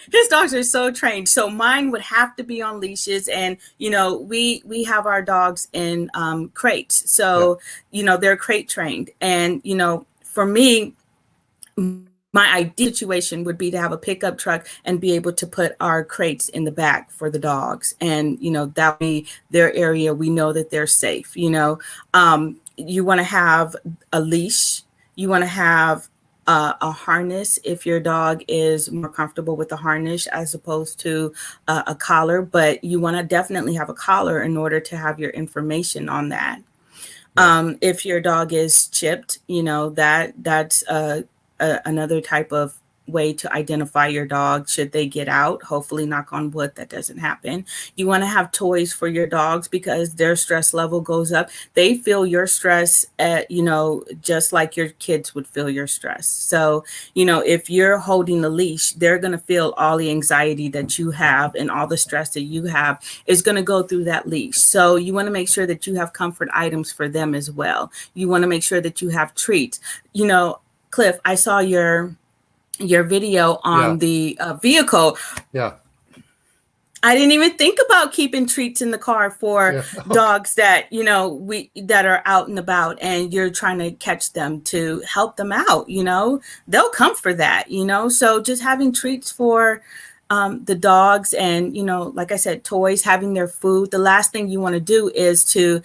His dogs are so trained, so mine would have to be on leashes. And we have our dogs in crates, Yeah. so they're crate trained. And for me, my ideal situation would be to have a pickup truck and be able to put our crates in the back for the dogs. And, that would be their area. We know that they're safe. You want to have a leash. You want to have a harness if your dog is more comfortable with the harness as opposed to a collar. But you want to definitely have a collar in order to have your information on that. Yeah. If your dog is chipped, that's another type of way to identify your dog should they get out. Hopefully, knock on wood, that doesn't happen. You want to have toys for your dogs because their stress level goes up. They feel your stress just like your kids would feel your stress. So, if you're holding the leash, they're going to feel all the anxiety that you have and all the stress that you have is going to go through that leash. So you want to make sure that you have comfort items for them as well. You want to make sure that you have treats. Cliff, I saw your video Yeah. on the vehicle. Yeah. I didn't even think about keeping treats in the car for Yeah. Okay. dogs that we that are out and about, and you're trying to catch them to help them out. They'll come for that. So just having treats for the dogs, and like I said, toys, having their food. The last thing you want to do is to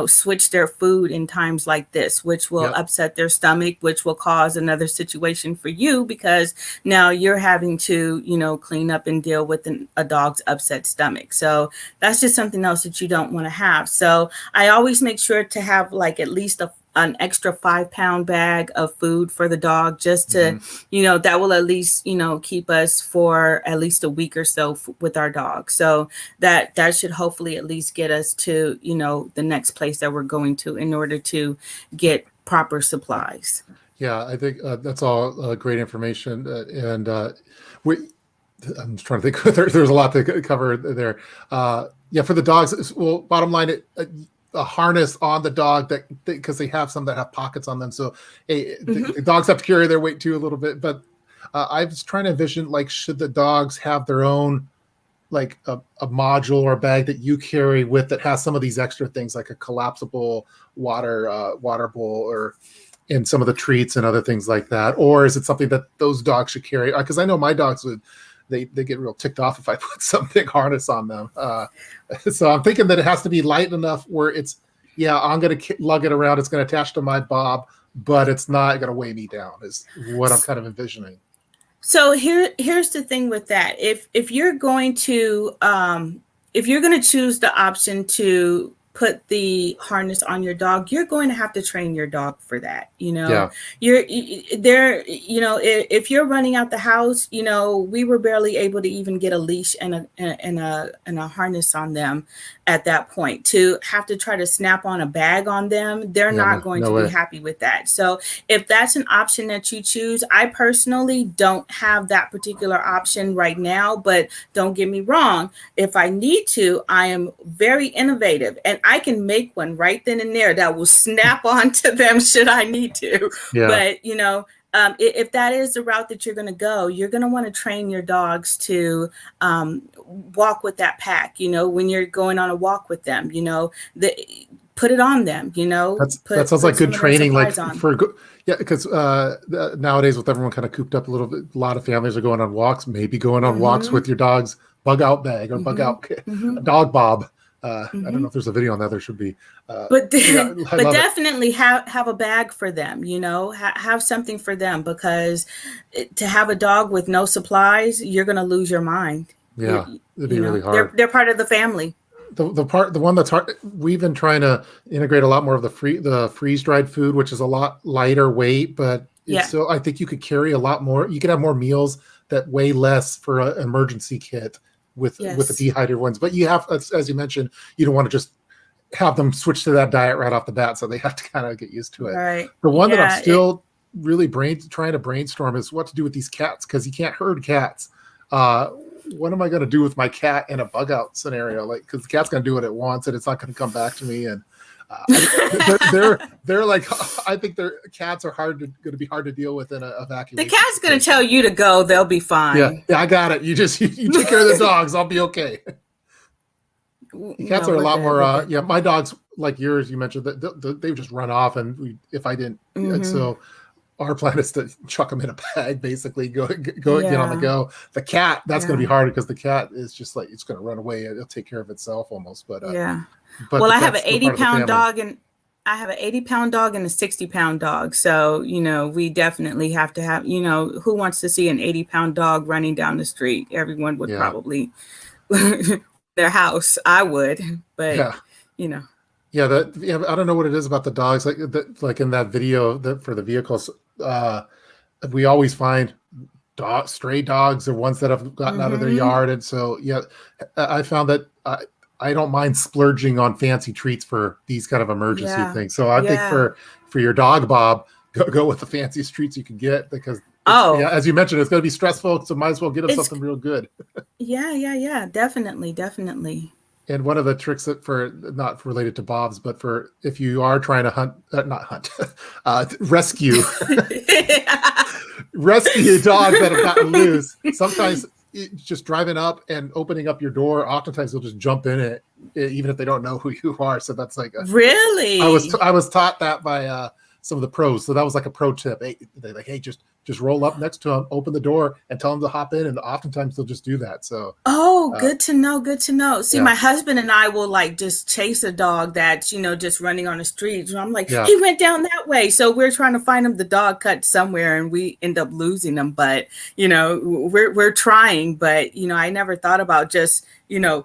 switch their food in times like this, which will Yep. upset their stomach, which will cause another situation for you because now you're having to clean up and deal with a dog's upset stomach. So that's just something else that you don't want to have. So I always make sure to have like at least an extra 5-pound bag of food for the dog, just to Hmm. that will at least keep us for at least a week or so with our dog. So that should hopefully at least get us to the next place that we're going to in order to get proper supplies. Yeah, I think that's all great information, and we. I'm trying to think. There's a lot to cover there. Yeah, for the dogs. Well, bottom line, a harness on the dog that because they have some that have pockets on them, so hey, the Hmm. dogs have to carry their weight too a little bit. But I was trying to envision like should the dogs have their own like a module or a bag that you carry with that has some of these extra things like a collapsible water bowl or in some of the treats and other things like that, or is it something that those dogs should carry? Because I know my dogs would they get real ticked off if I put some big harness on them. So I'm thinking that it has to be light enough where it's yeah I'm going to lug it around, it's going to attach to my bob, but it's not going to weigh me down is what I'm kind of envisioning. So here's the thing with that. If you're going to choose the option to put the harness on your dog, you're going to have to train your dog for that. Yeah. There, if you're running out the house, we were barely able to even get a leash and a harness on them at that point. To have to try to snap on a bag on them, they're Yeah. not No, going no to be way. happy with that. So if that's an option that you choose, I personally don't have that particular option right now, but don't get me wrong. If I need to, I am very innovative and I can make one right then and there that will snap onto them should I need to. Yeah. But, if that is the route that you're going to go, you're going to want to train your dogs to walk with that pack, when you're going on a walk with them, put it on them, That sounds like put good some of their training, like supplies on. because nowadays with everyone kind of cooped up a little bit, a lot of families are going on walks, maybe going on walks with your dog's bug out bag or bug out dog bob. I don't know if there's a video on that. There should be. But Yeah, but definitely have a bag for them, have something for them, because to have a dog with no supplies, you're going to lose your mind. Yeah, it'd be really hard. They're part of the family. The one that's hard, we've been trying to integrate a lot more of the freeze dried food, which is a lot lighter weight, but so I think you could carry a lot more. You could have more meals that weigh less for an emergency kit with the dehydrated ones. But you have, as you mentioned, you don't want to just have them switch to that diet right off the bat, so they have to kind of get used to it. Right. The one that I'm still really trying to brainstorm is what to do with these cats, because you can't herd cats. What am I going to do with my cat in a bug out scenario? Like, because the cat's going to do what it wants and it's not going to come back to me. And they're like, I think their cats are going to be hard to deal with in an evacuation. The cat's going to tell you to go. They'll be fine. Yeah, I got it. You take care of the dogs. I'll be okay. The cats are a lot more. My dogs, like yours, you mentioned that they just run off, and if I didn't, and so. Our plan is to chuck them in a bag, basically go get on the go. The cat, that's going to be hard, because the cat is just like, it's going to run away. It'll take care of itself almost. But But I have an 80-pound dog, and I have an 80-pound dog and a 60-pound dog. So we definitely have to have. Who wants to see an 80-pound dog running down the street? Everyone would probably their house. I would, but Yeah, I don't know what it is about the dogs. Like in that video for the vehicles, we always find stray dogs or ones that have gotten out of their yard, and so I found that I don't mind splurging on fancy treats for these kind of emergency things. So I think for your dog, Bob, go with the fanciest treats you can get, because as you mentioned, it's going to be stressful, so might as well get him something real good. Definitely. And one of the tricks that not related to Bob's, but for if you are trying to rescue dogs that have gotten loose, sometimes just driving up and opening up your door, oftentimes they'll just jump in it, even if they don't know who you are. So that's like really. I was taught that by some of the pros. So that was like a pro tip. They're like, hey, just roll up next to them, open the door, and tell them to hop in. And oftentimes they'll just do that. So good to know. See, my husband and I will just chase a dog that's just running on the street. So I'm like, he went down that way. So we're trying to find him the dog cut somewhere, and we end up losing him. But we're trying. But I never thought about just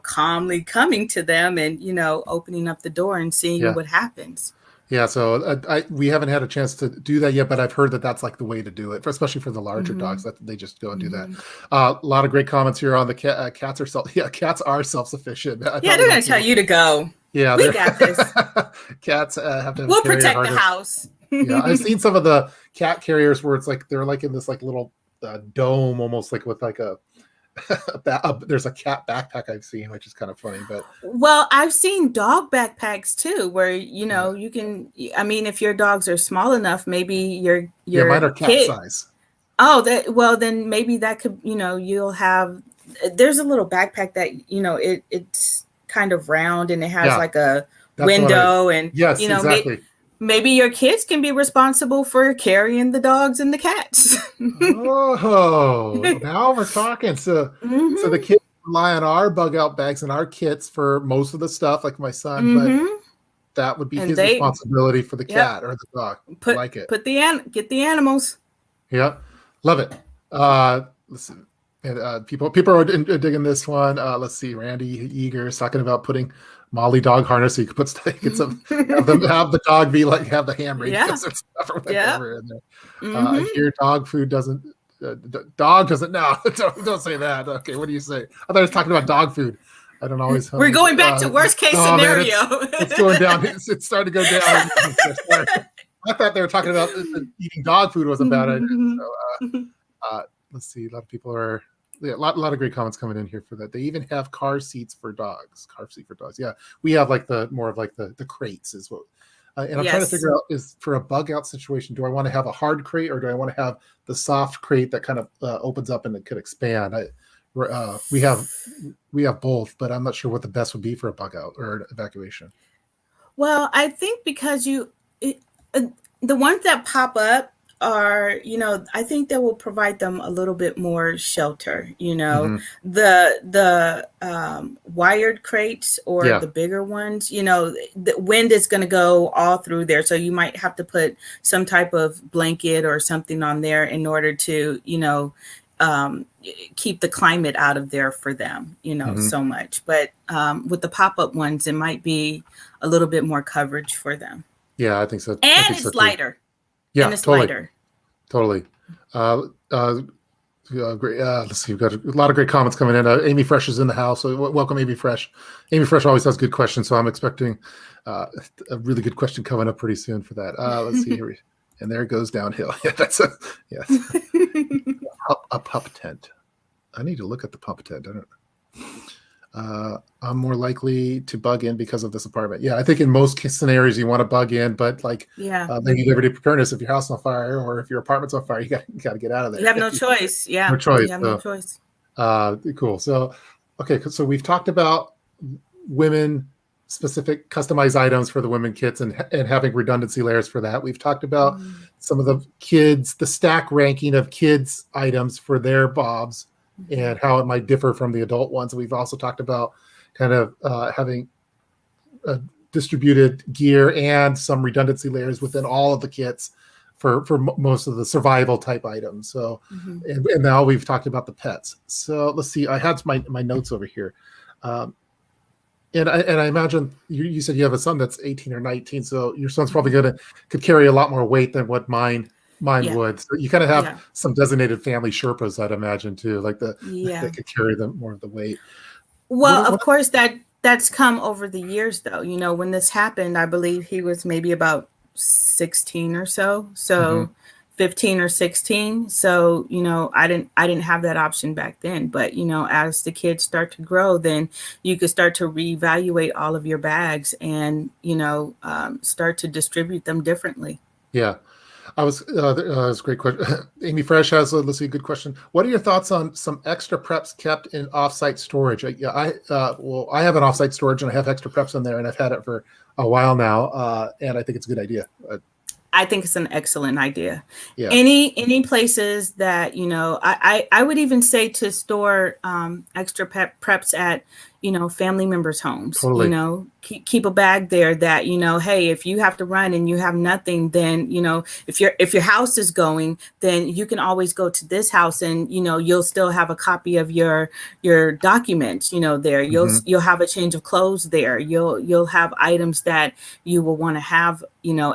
calmly coming to them and opening up the door and seeing what happens. Yeah, so we haven't had a chance to do that yet, but I've heard that that's like the way to do it, especially for the larger dogs, that they just go and do that. A lot of great comments here on the cats are cats are self-sufficient. They're going to tell you to go. Yeah, we got this. Cats have to. We'll protect the house. I've seen some of the cat carriers where it's like they're like in this like little dome, almost like with like a. There's a cat backpack I've seen, which is kind of funny. But I've seen dog backpacks too, where you can. I mean, if your dogs are small enough, maybe your mine are cat size. Then maybe that could you'll have. There's a little backpack that it's kind of round and it has like a window and exactly. Maybe your kids can be responsible for carrying the dogs and the cats. Oh, now we're talking. So the kids rely on our bug out bags and our kits for most of the stuff, like my son, but that would be his responsibility for the cat or the dog. Get the animals. Yeah, love it. Listen, and people are digging this one. Let's see, Randy Eager is talking about putting Molly dog harness, so you could have the dog be like have the handbrake or stuff or whatever in there. I hear dog food doesn't. Dog doesn't. No, don't say that. Okay, what do you say? I thought I was talking about dog food. I don't always. We're going back to worst case scenario. Man, it's going down. It's starting to go down. I thought they were talking about eating dog food was a bad idea. So, let's see. A lot of people are. Yeah, a lot of great comments coming in here for that. They even have car seats for dogs. Car seat for dogs. Yeah, we have like the crates is what. And I'm trying to figure out, is for a bug out situation, do I want to have a hard crate or do I want to have the soft crate that kind of opens up and it could expand? We have both, but I'm not sure what the best would be for a bug out or an evacuation. Well, I think because the ones that pop up are, I think that will provide them a little bit more shelter. Hmm. The wired crates or Yeah. the bigger ones, the wind is going to go all through there. So you might have to put some type of blanket or something on there in order to, um, keep the climate out of there for them, Hmm. so much. But with the pop-up ones, it might be a little bit more coverage for them. Yeah, I think so. I And think so it's too. lighter. And Yeah, it's totally. lighter. Totally. Uh, uh, great. Let's see. We've got a lot of great comments coming in. Amy Fresh is in the house. So welcome, Amy Fresh. Amy Fresh always has good questions. So I'm expecting a really good question coming up pretty soon for that. Let's see here. And there it goes downhill. Yeah, yes. A pup tent. I need to look at the pup tent. I don't I'm more likely to bug in because of this apartment. Yeah, I think in most scenarios you want to bug in, but like Yeah. Lady Liberty Preparedness, if your house is on fire or if your apartment's on fire, you got to get out of there. You have no choice. Yeah. No choice. You have no choice. Cool. So, okay, so we've talked about women specific customized items for the women kits and having redundancy layers for that. We've talked about some of the kids, the stack ranking of kids items for their bobs and how it might differ from the adult ones. We've also talked about kind of having distributed gear and some redundancy layers within all of the kits for most of the survival type items. So, and now we've talked about the pets. So let's see. I had my notes over here, and I imagine you said you have a son that's 18 or 19. So your son's probably could carry a lot more weight than what mine would. So you kind of have some designated family Sherpas, I'd imagine too, like that could carry them more of the weight. Well, of course that's come over the years though. When this happened, I believe he was maybe about 16 or so. So 15 or 16. So, I didn't have that option back then, but as the kids start to grow, then you could start to reevaluate all of your bags and, start to distribute them differently. Yeah. That's a great question. Amy Fresh has let's see, a good question. What are your thoughts on some extra preps kept in offsite storage? I have an offsite storage and I have extra preps in there and I've had it for a while now. And I think it's a good idea. I think it's an excellent idea. Yeah. Any places that, I would even say to store extra preps at, family members' homes. Totally. Keep a bag there that, hey, if you have to run and you have nothing, then, if your house is going, then you can always go to this house and, you'll still have a copy of your documents, there. You'll have a change of clothes there. You'll have items that you will want to have,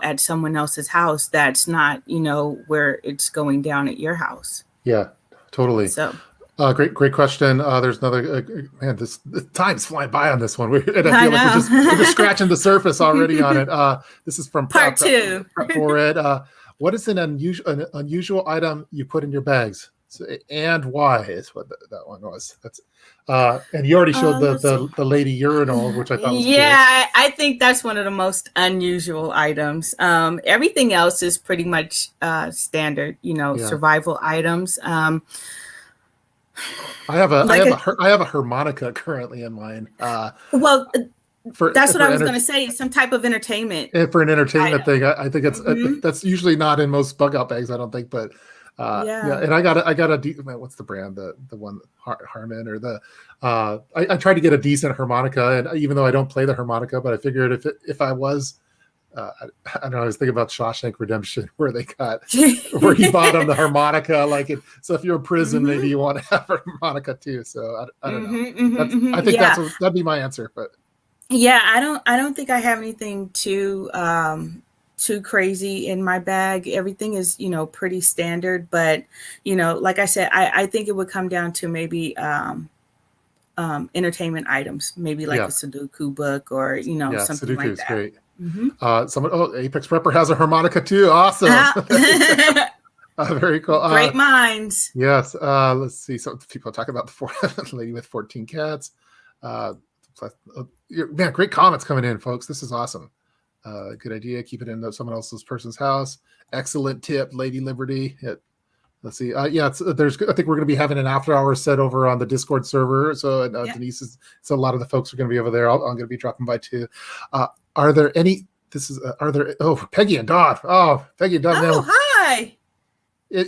at someone else's house that's not, where it's going down at your house. Yeah, totally. So great question. There's another man. The time's flying by on this one. I feel like we're just scratching the surface already on it. This is from part two. Prep for it. What is an unusual item you put in your bags, and why? Is what that one was. That's and you already showed the lady urinal, which I thought was cool. I think that's one of the most unusual items. Everything else is pretty much standard, survival items. I have a harmonica currently in mine. That's what I was going to say. Some type of entertainment. And for an entertainment thing, I think it's that's usually not in most bug out bags. I don't think, but and I got a what's the brand? The one Harman or the I tried to get a decent harmonica, and even though I don't play the harmonica, but I figured if I was. I don't know. I was thinking about Shawshank Redemption, where he bought him the harmonica. So if you're in prison, maybe you want to have a harmonica too. So I don't know. I think that'd be my answer. But yeah, I don't think I have anything too crazy in my bag. Everything is pretty standard. But like I said, I think it would come down to maybe entertainment items, maybe like a Sudoku book or something Sudoku like is that. Great. Apex Prepper has a harmonica too. Awesome. Very cool. Great minds. Yes. Let's see. Some people talk about the lady with 14 cats. Man, great comments coming in, folks. This is awesome. Good idea. Keep it in someone else's person's house. Excellent tip, Lady Liberty. Let's see. I think we're going to be having an after hours set over on the Discord server. So Denise so a lot of the folks are going to be over there. I'm going to be dropping by too. are there any? Are there? Oh, Peggy and Don. Oh, Peggy and Don. Oh, Man, hi.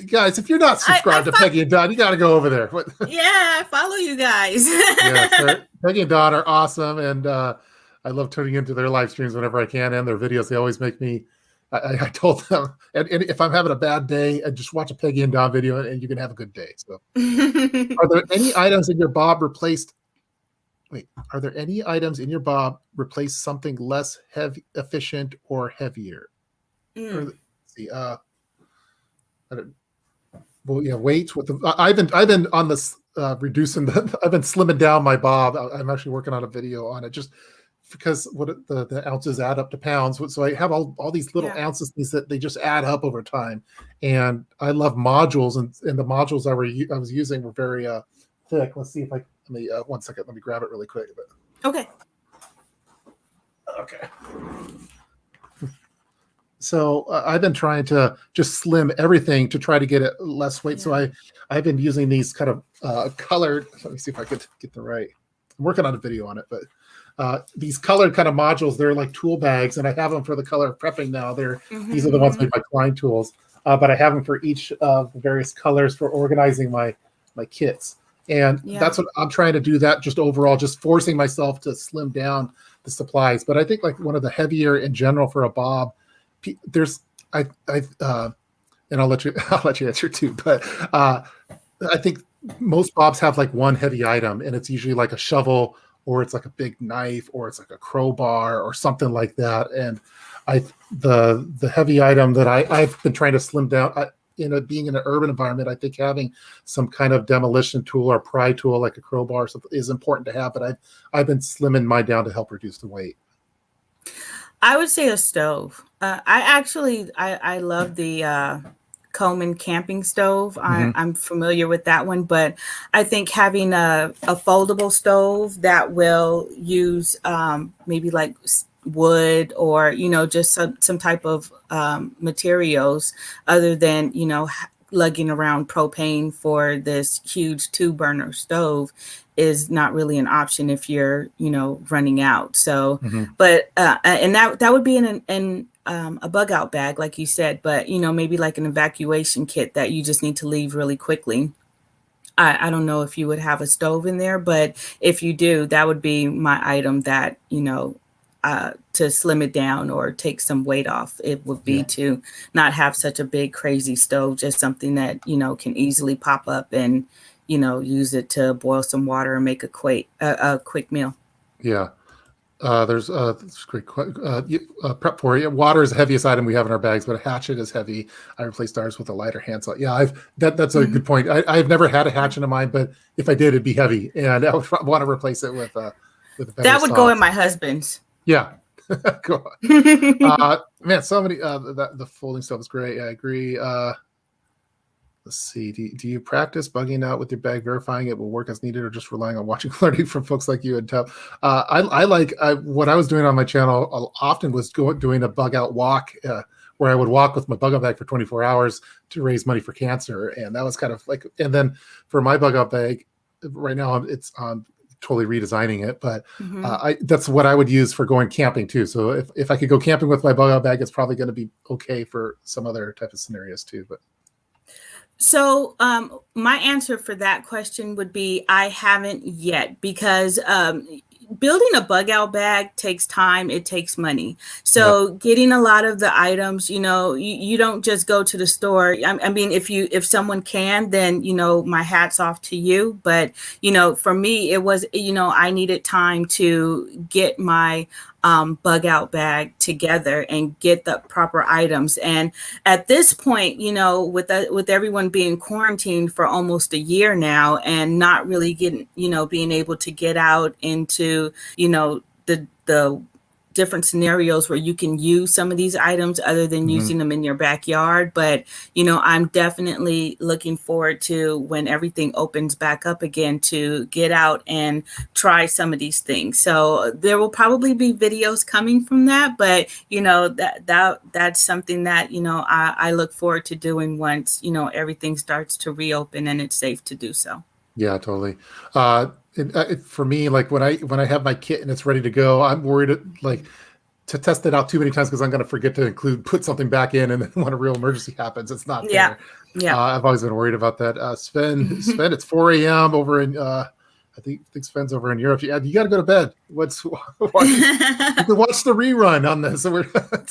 guys, if you're not subscribed to Peggy and Don, you got to go over there. Yeah, I follow you guys. Yes, Peggy and Don are awesome, and I love tuning into their live streams whenever I can, and their videos. They always make me. I told them, and if I'm having a bad day, just watch a Peggy and Don video, and you can have a good day. So, are there any items in your bob replaced? Wait, are there any items in your bob replace something less heavy, efficient, or heavier? Or, let's see, I don't, well, yeah, weights with the. I've been on this reducing the. I've been slimming down my bob. I'm actually working on a video on it just because the ounces add up to pounds. So I have all these little ounces, things that they just add up over time. And I love modules, and the modules I was using were very thick. Let's see if I. Let me 1 second. Let me grab it really quick. Okay. Okay. So I've been trying to just slim everything to try to get it less weight. Yeah. So I've been using these kind of colored. Let me see if I could get the right. I'm working on a video on it, but these colored kind of modules. They're like tool bags, and I have them for the color of prepping now. These are the ones made by Klein Tools, but I have them for each of the various colors for organizing my kits. And that's what I'm trying to do, that just overall, just forcing myself to slim down the supplies. But I think like one of the heavier in general for a bob, there's and I'll let you answer too. But I think most bobs have like one heavy item, and it's usually like a shovel, or it's like a big knife, or it's like a crowbar or something like that. And the heavy item that I've been trying to slim down. Being in an urban environment, I think having some kind of demolition tool or pry tool like a crowbar or something is important to have. But I've been slimming mine down to help reduce the weight. I would say a stove. I love the Coleman camping stove. I'm familiar with that one, but I think having a foldable stove that will use maybe like wood or just some type of materials other than lugging around propane for this huge 2-burner stove is not really an option if you're running out. So but and that would be in a bug out bag like you said, but maybe like an evacuation kit that you just need to leave really quickly. I don't know if you would have a stove in there, but if you do, that would be my item that to slim it down or take some weight off. It would be to not have such a big crazy stove, just something that can easily pop up and use it to boil some water and make a quick meal. Yeah. There's great prep for you. Water is the heaviest item we have in our bags, but a hatchet is heavy. I replaced ours with a lighter handsaw. Yeah, that's a good point. I've never had a hatchet in mine, but if I did, it'd be heavy, and I would want to replace it with a better that would saw. go in my husband's. Yeah. Go on. Man, so many the folding stuff is great. I agree. Let's see. Do you practice bugging out with your bag, verifying it will work as needed, or just relying on watching learning from folks like you and Tub? I like what I was doing on my channel often was doing a bug out walk where I would walk with my bug out bag for 24 hours to raise money for cancer. And that was kind of like, and then for my bug out bag right now, it's on totally redesigning it, but that's what I would use for going camping too. So if I could go camping with my bug out bag, it's probably going to be okay for some other type of scenarios too. But so my answer for that question would be I haven't yet, because building a bug out bag takes time. It takes money. So getting a lot of the items, you don't just go to the store. I mean, if someone can, then, my hat's off to you. But, for me, it was, I needed time to get my bug out bag together and get the proper items. And at this point, with everyone being quarantined for almost a year now and not really getting, being able to get out into, the different scenarios where you can use some of these items other than using them in your backyard. But, I'm definitely looking forward to when everything opens back up again to get out and try some of these things. So there will probably be videos coming from that, but, that's something that, I look forward to doing once, everything starts to reopen and it's safe to do so. Yeah, totally. For me, like when I have my kit and it's ready to go, I'm worried like to test it out too many times because I'm going to forget to put something back in, and then when a real emergency happens, it's not Yeah. there. Yeah. I've always been worried about that. Sven, it's 4 a.m. over in I think Sven's over in Europe. You got to go to bed. You can watch the rerun on this. So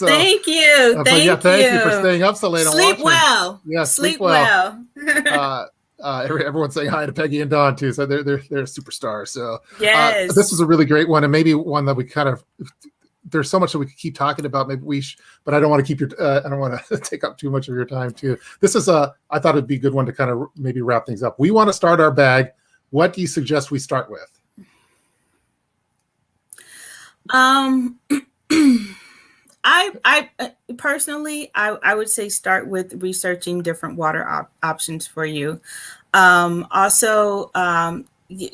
Thank you. thank you for staying up so late. Sleep well. Yeah, sleep well. Everyone's saying hi to Peggy and Dawn too. So they're superstars. So yes, this is a really great one, and maybe one that we kind of. There's so much that we could keep talking about. Maybe but I don't want to keep I don't want to take up too much of your time too. This is I thought it'd be a good one to kind of maybe wrap things up. We want to start our bag. What do you suggest we start with? I personally, I would say start with researching different water options for you. Also,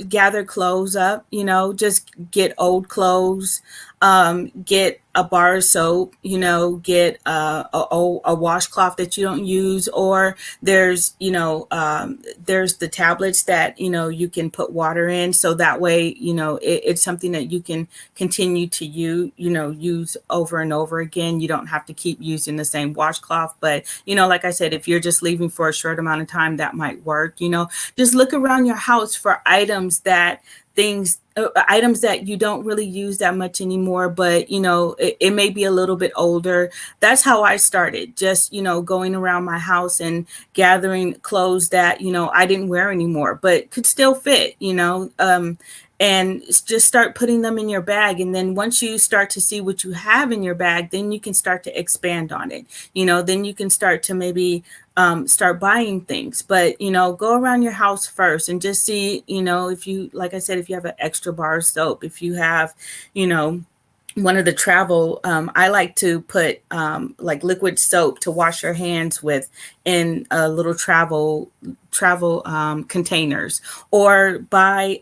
gather clothes up, just get old clothes, get a bar of soap, get a washcloth that you don't use, or there's the tablets that you can put water in, so that way it's something that you can continue to use over and over again. You don't have to keep using the same washcloth, but like I said, if you're just leaving for a short amount of time, that might work. Just look around your house for items that you don't really use that much anymore, but it may be a little bit older. That's how I started, just going around my house and gathering clothes that I didn't wear anymore but could still fit, and just start putting them in your bag. And then once you start to see what you have in your bag, then you can start to expand on it. Then you can start to maybe start buying things, but go around your house first and just see, if you, like I said, if you have an extra bar of soap, if you have, one of the travel, I like to put like liquid soap to wash your hands with in little travel containers, or buy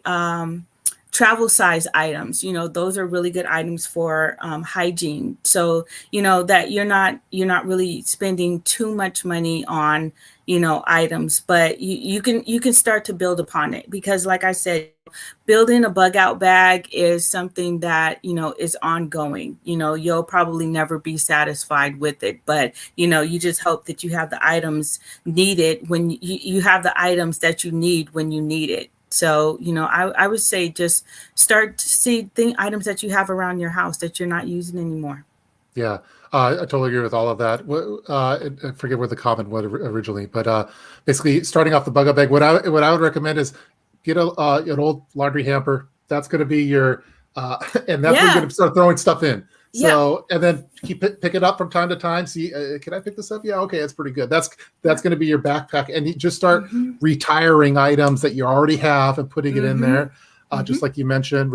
travel size items. Those are really good items for hygiene, so that you're not really spending too much money on items, but you can start to build upon it, because like I said, building a bug out bag is something that is ongoing. You'll probably never be satisfied with it, but you just hope that you have the items needed when you have the items that you need when you need it. So, I would say just start to see items that you have around your house that you're not using anymore. Yeah, I totally agree with all of that. I forget where the comment was originally, but basically starting off the bug out bag, what I would recommend is get an old laundry hamper. That's going to be your, and that's where you're going to start throwing stuff in. So, and then pick it up from time to time. See, can I pick this up? Yeah, okay, that's pretty good. That's going to be your backpack, and you just start retiring items that you already have and putting it in there. Just like you mentioned,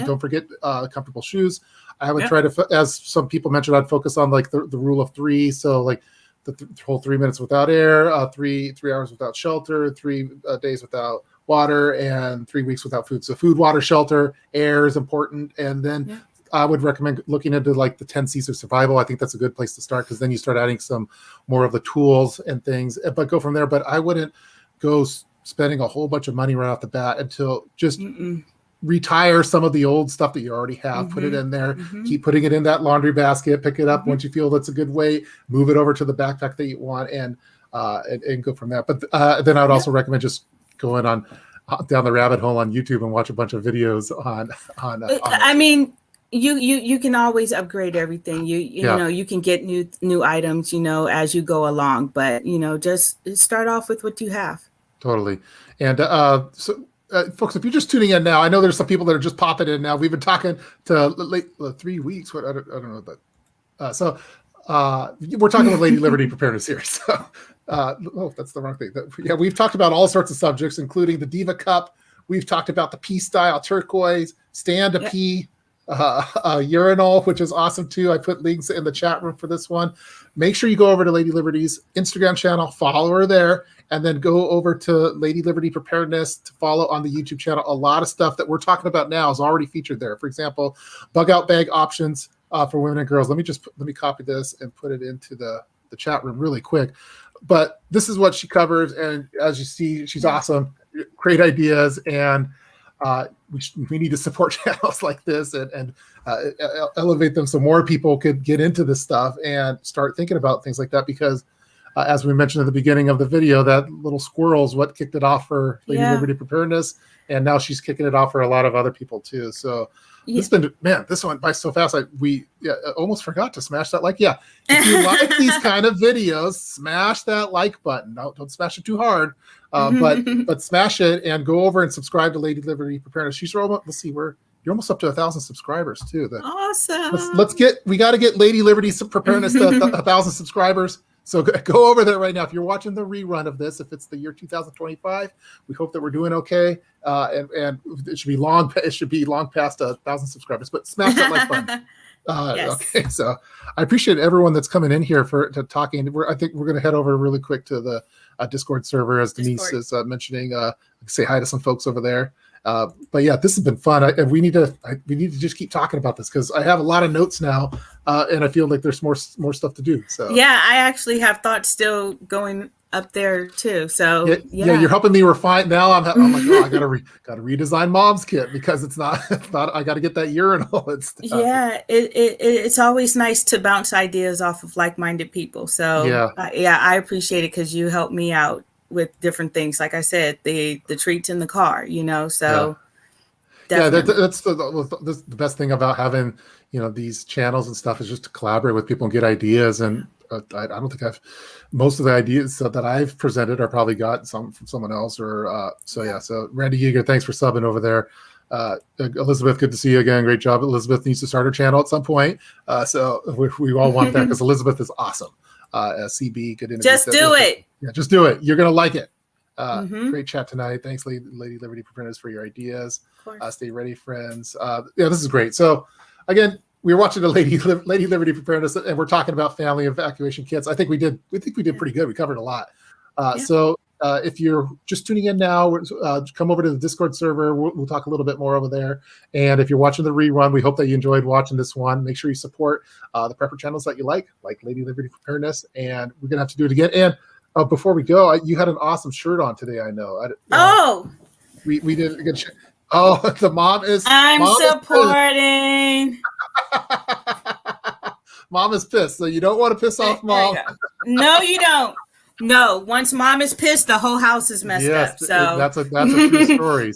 don't forget comfortable shoes. I would try to, as some people mentioned, I'd focus on like the rule of 3. So like the whole 3 minutes without air, 3 hours without shelter, 3 days without water, and 3 weeks without food. So food, water, shelter, air is important. And then I would recommend looking into like the 10 C's of survival. I think that's a good place to start, because then you start adding some more of the tools and things, but go from there. But I wouldn't go spending a whole bunch of money right off the bat until just retire some of the old stuff that you already have, put it in there, keep putting it in that laundry basket, pick it up once you feel that's a good weight, move it over to the backpack that you want, and go from there. But then I would also recommend just going down the rabbit hole on YouTube and watch a bunch of videos on I mean, you can always upgrade everything. You can get new items, as you go along, but just start off with what you have. Totally. And folks, if you're just tuning in now, I know there's some people that are just popping in now. We've been talking to 3 weeks. I don't know, but we're talking with Lady Liberty Preparedness here. So, that's the wrong thing. We've talked about all sorts of subjects, including the Diva Cup. We've talked about the pee style turquoise, stand to pee, urinal, which is awesome too. I put links in the chat room for this one. Make sure you go over to Lady Liberty's Instagram channel, follow her there, and then go over to Lady Liberty Preparedness to follow on the YouTube channel. A lot of stuff that we're talking about now is already featured there. For example, bug out bag options for women and girls. Let me copy this and put it into the chat room really quick. But this is what she covers, and as you see, she's awesome. Great ideas, and we need to support channels like this and elevate them so more people could get into this stuff and start thinking about things like that. Because as we mentioned at the beginning of the video, that little squirrel is what kicked it off for Lady Liberty Preparedness, and now she's kicking it off for a lot of other people too. So this went by so fast. We almost forgot to smash that like. Yeah, if you like these kind of videos, smash that like button. Don't smash it too hard, but smash it and go over and subscribe to Lady Liberty Preparedness. She's almost, let's see, you're almost up to 1,000 subscribers too. Awesome. We got to get Lady Liberty Preparedness to 1,000 subscribers. So go over there right now. If you're watching the rerun of this, if it's the year 2025, we hope that we're doing okay. And it should be long. It should be long past 1,000 subscribers. But smash that like button. Yes. Okay. So I appreciate everyone that's coming in here to talking. I think we're going to head over really quick to the Discord server, as Denise is mentioning. Say hi to some folks over there. But yeah, this has been fun. We need to just keep talking about this because I have a lot of notes now, and I feel like there's more stuff to do. So yeah, I actually have thoughts still going up there too. So yeah, you're helping me refine. Now I'm like, oh, I gotta redesign Mom's kit because it's not. I got to get that urinal and stuff. Yeah, it's always nice to bounce ideas off of like-minded people. So I appreciate it because you helped me out with different things. Like I said, the treats in the car, so that's the best thing about having, these channels and stuff is just to collaborate with people and get ideas. And I don't think most of the ideas that I've presented are probably got some from someone else or so Randy Yeager, thanks for subbing over there. Elizabeth, good to see you again. Great job. Elizabeth needs to start her channel at some point. So we all want that because Elizabeth is awesome. CB, good interview. Just do it. Yeah, just do it. You're gonna like it. Great chat tonight. Thanks, Lady Liberty Preparedness, for your ideas. Stay ready, friends. This is great. So again, we were watching the Lady Liberty Preparedness, and we're talking about family evacuation kits. I think we did pretty good. We covered a lot. So if you're just tuning in now, come over to the Discord server. We'll talk a little bit more over there. And if you're watching the rerun, we hope that you enjoyed watching this one. Make sure you support the prepper channels that you like Lady Liberty Preparedness. And we're going to have to do it again. And before we go, you had an awesome shirt on today, I know. We did a good shirt. Oh, the mom is... I'm supporting. Mom is pissed, so you don't want to piss off Mom. No, you don't. No, once Mom is pissed, the whole house is messed up. So that's a true story.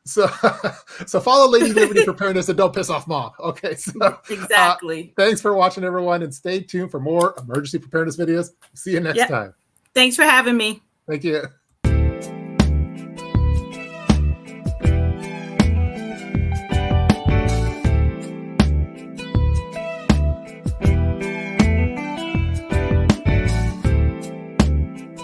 So follow Lady Liberty Preparedness and don't piss off Mom. Okay, so exactly. Thanks for watching, everyone, and stay tuned for more emergency preparedness videos. See you next time. Thanks for having me. Thank you.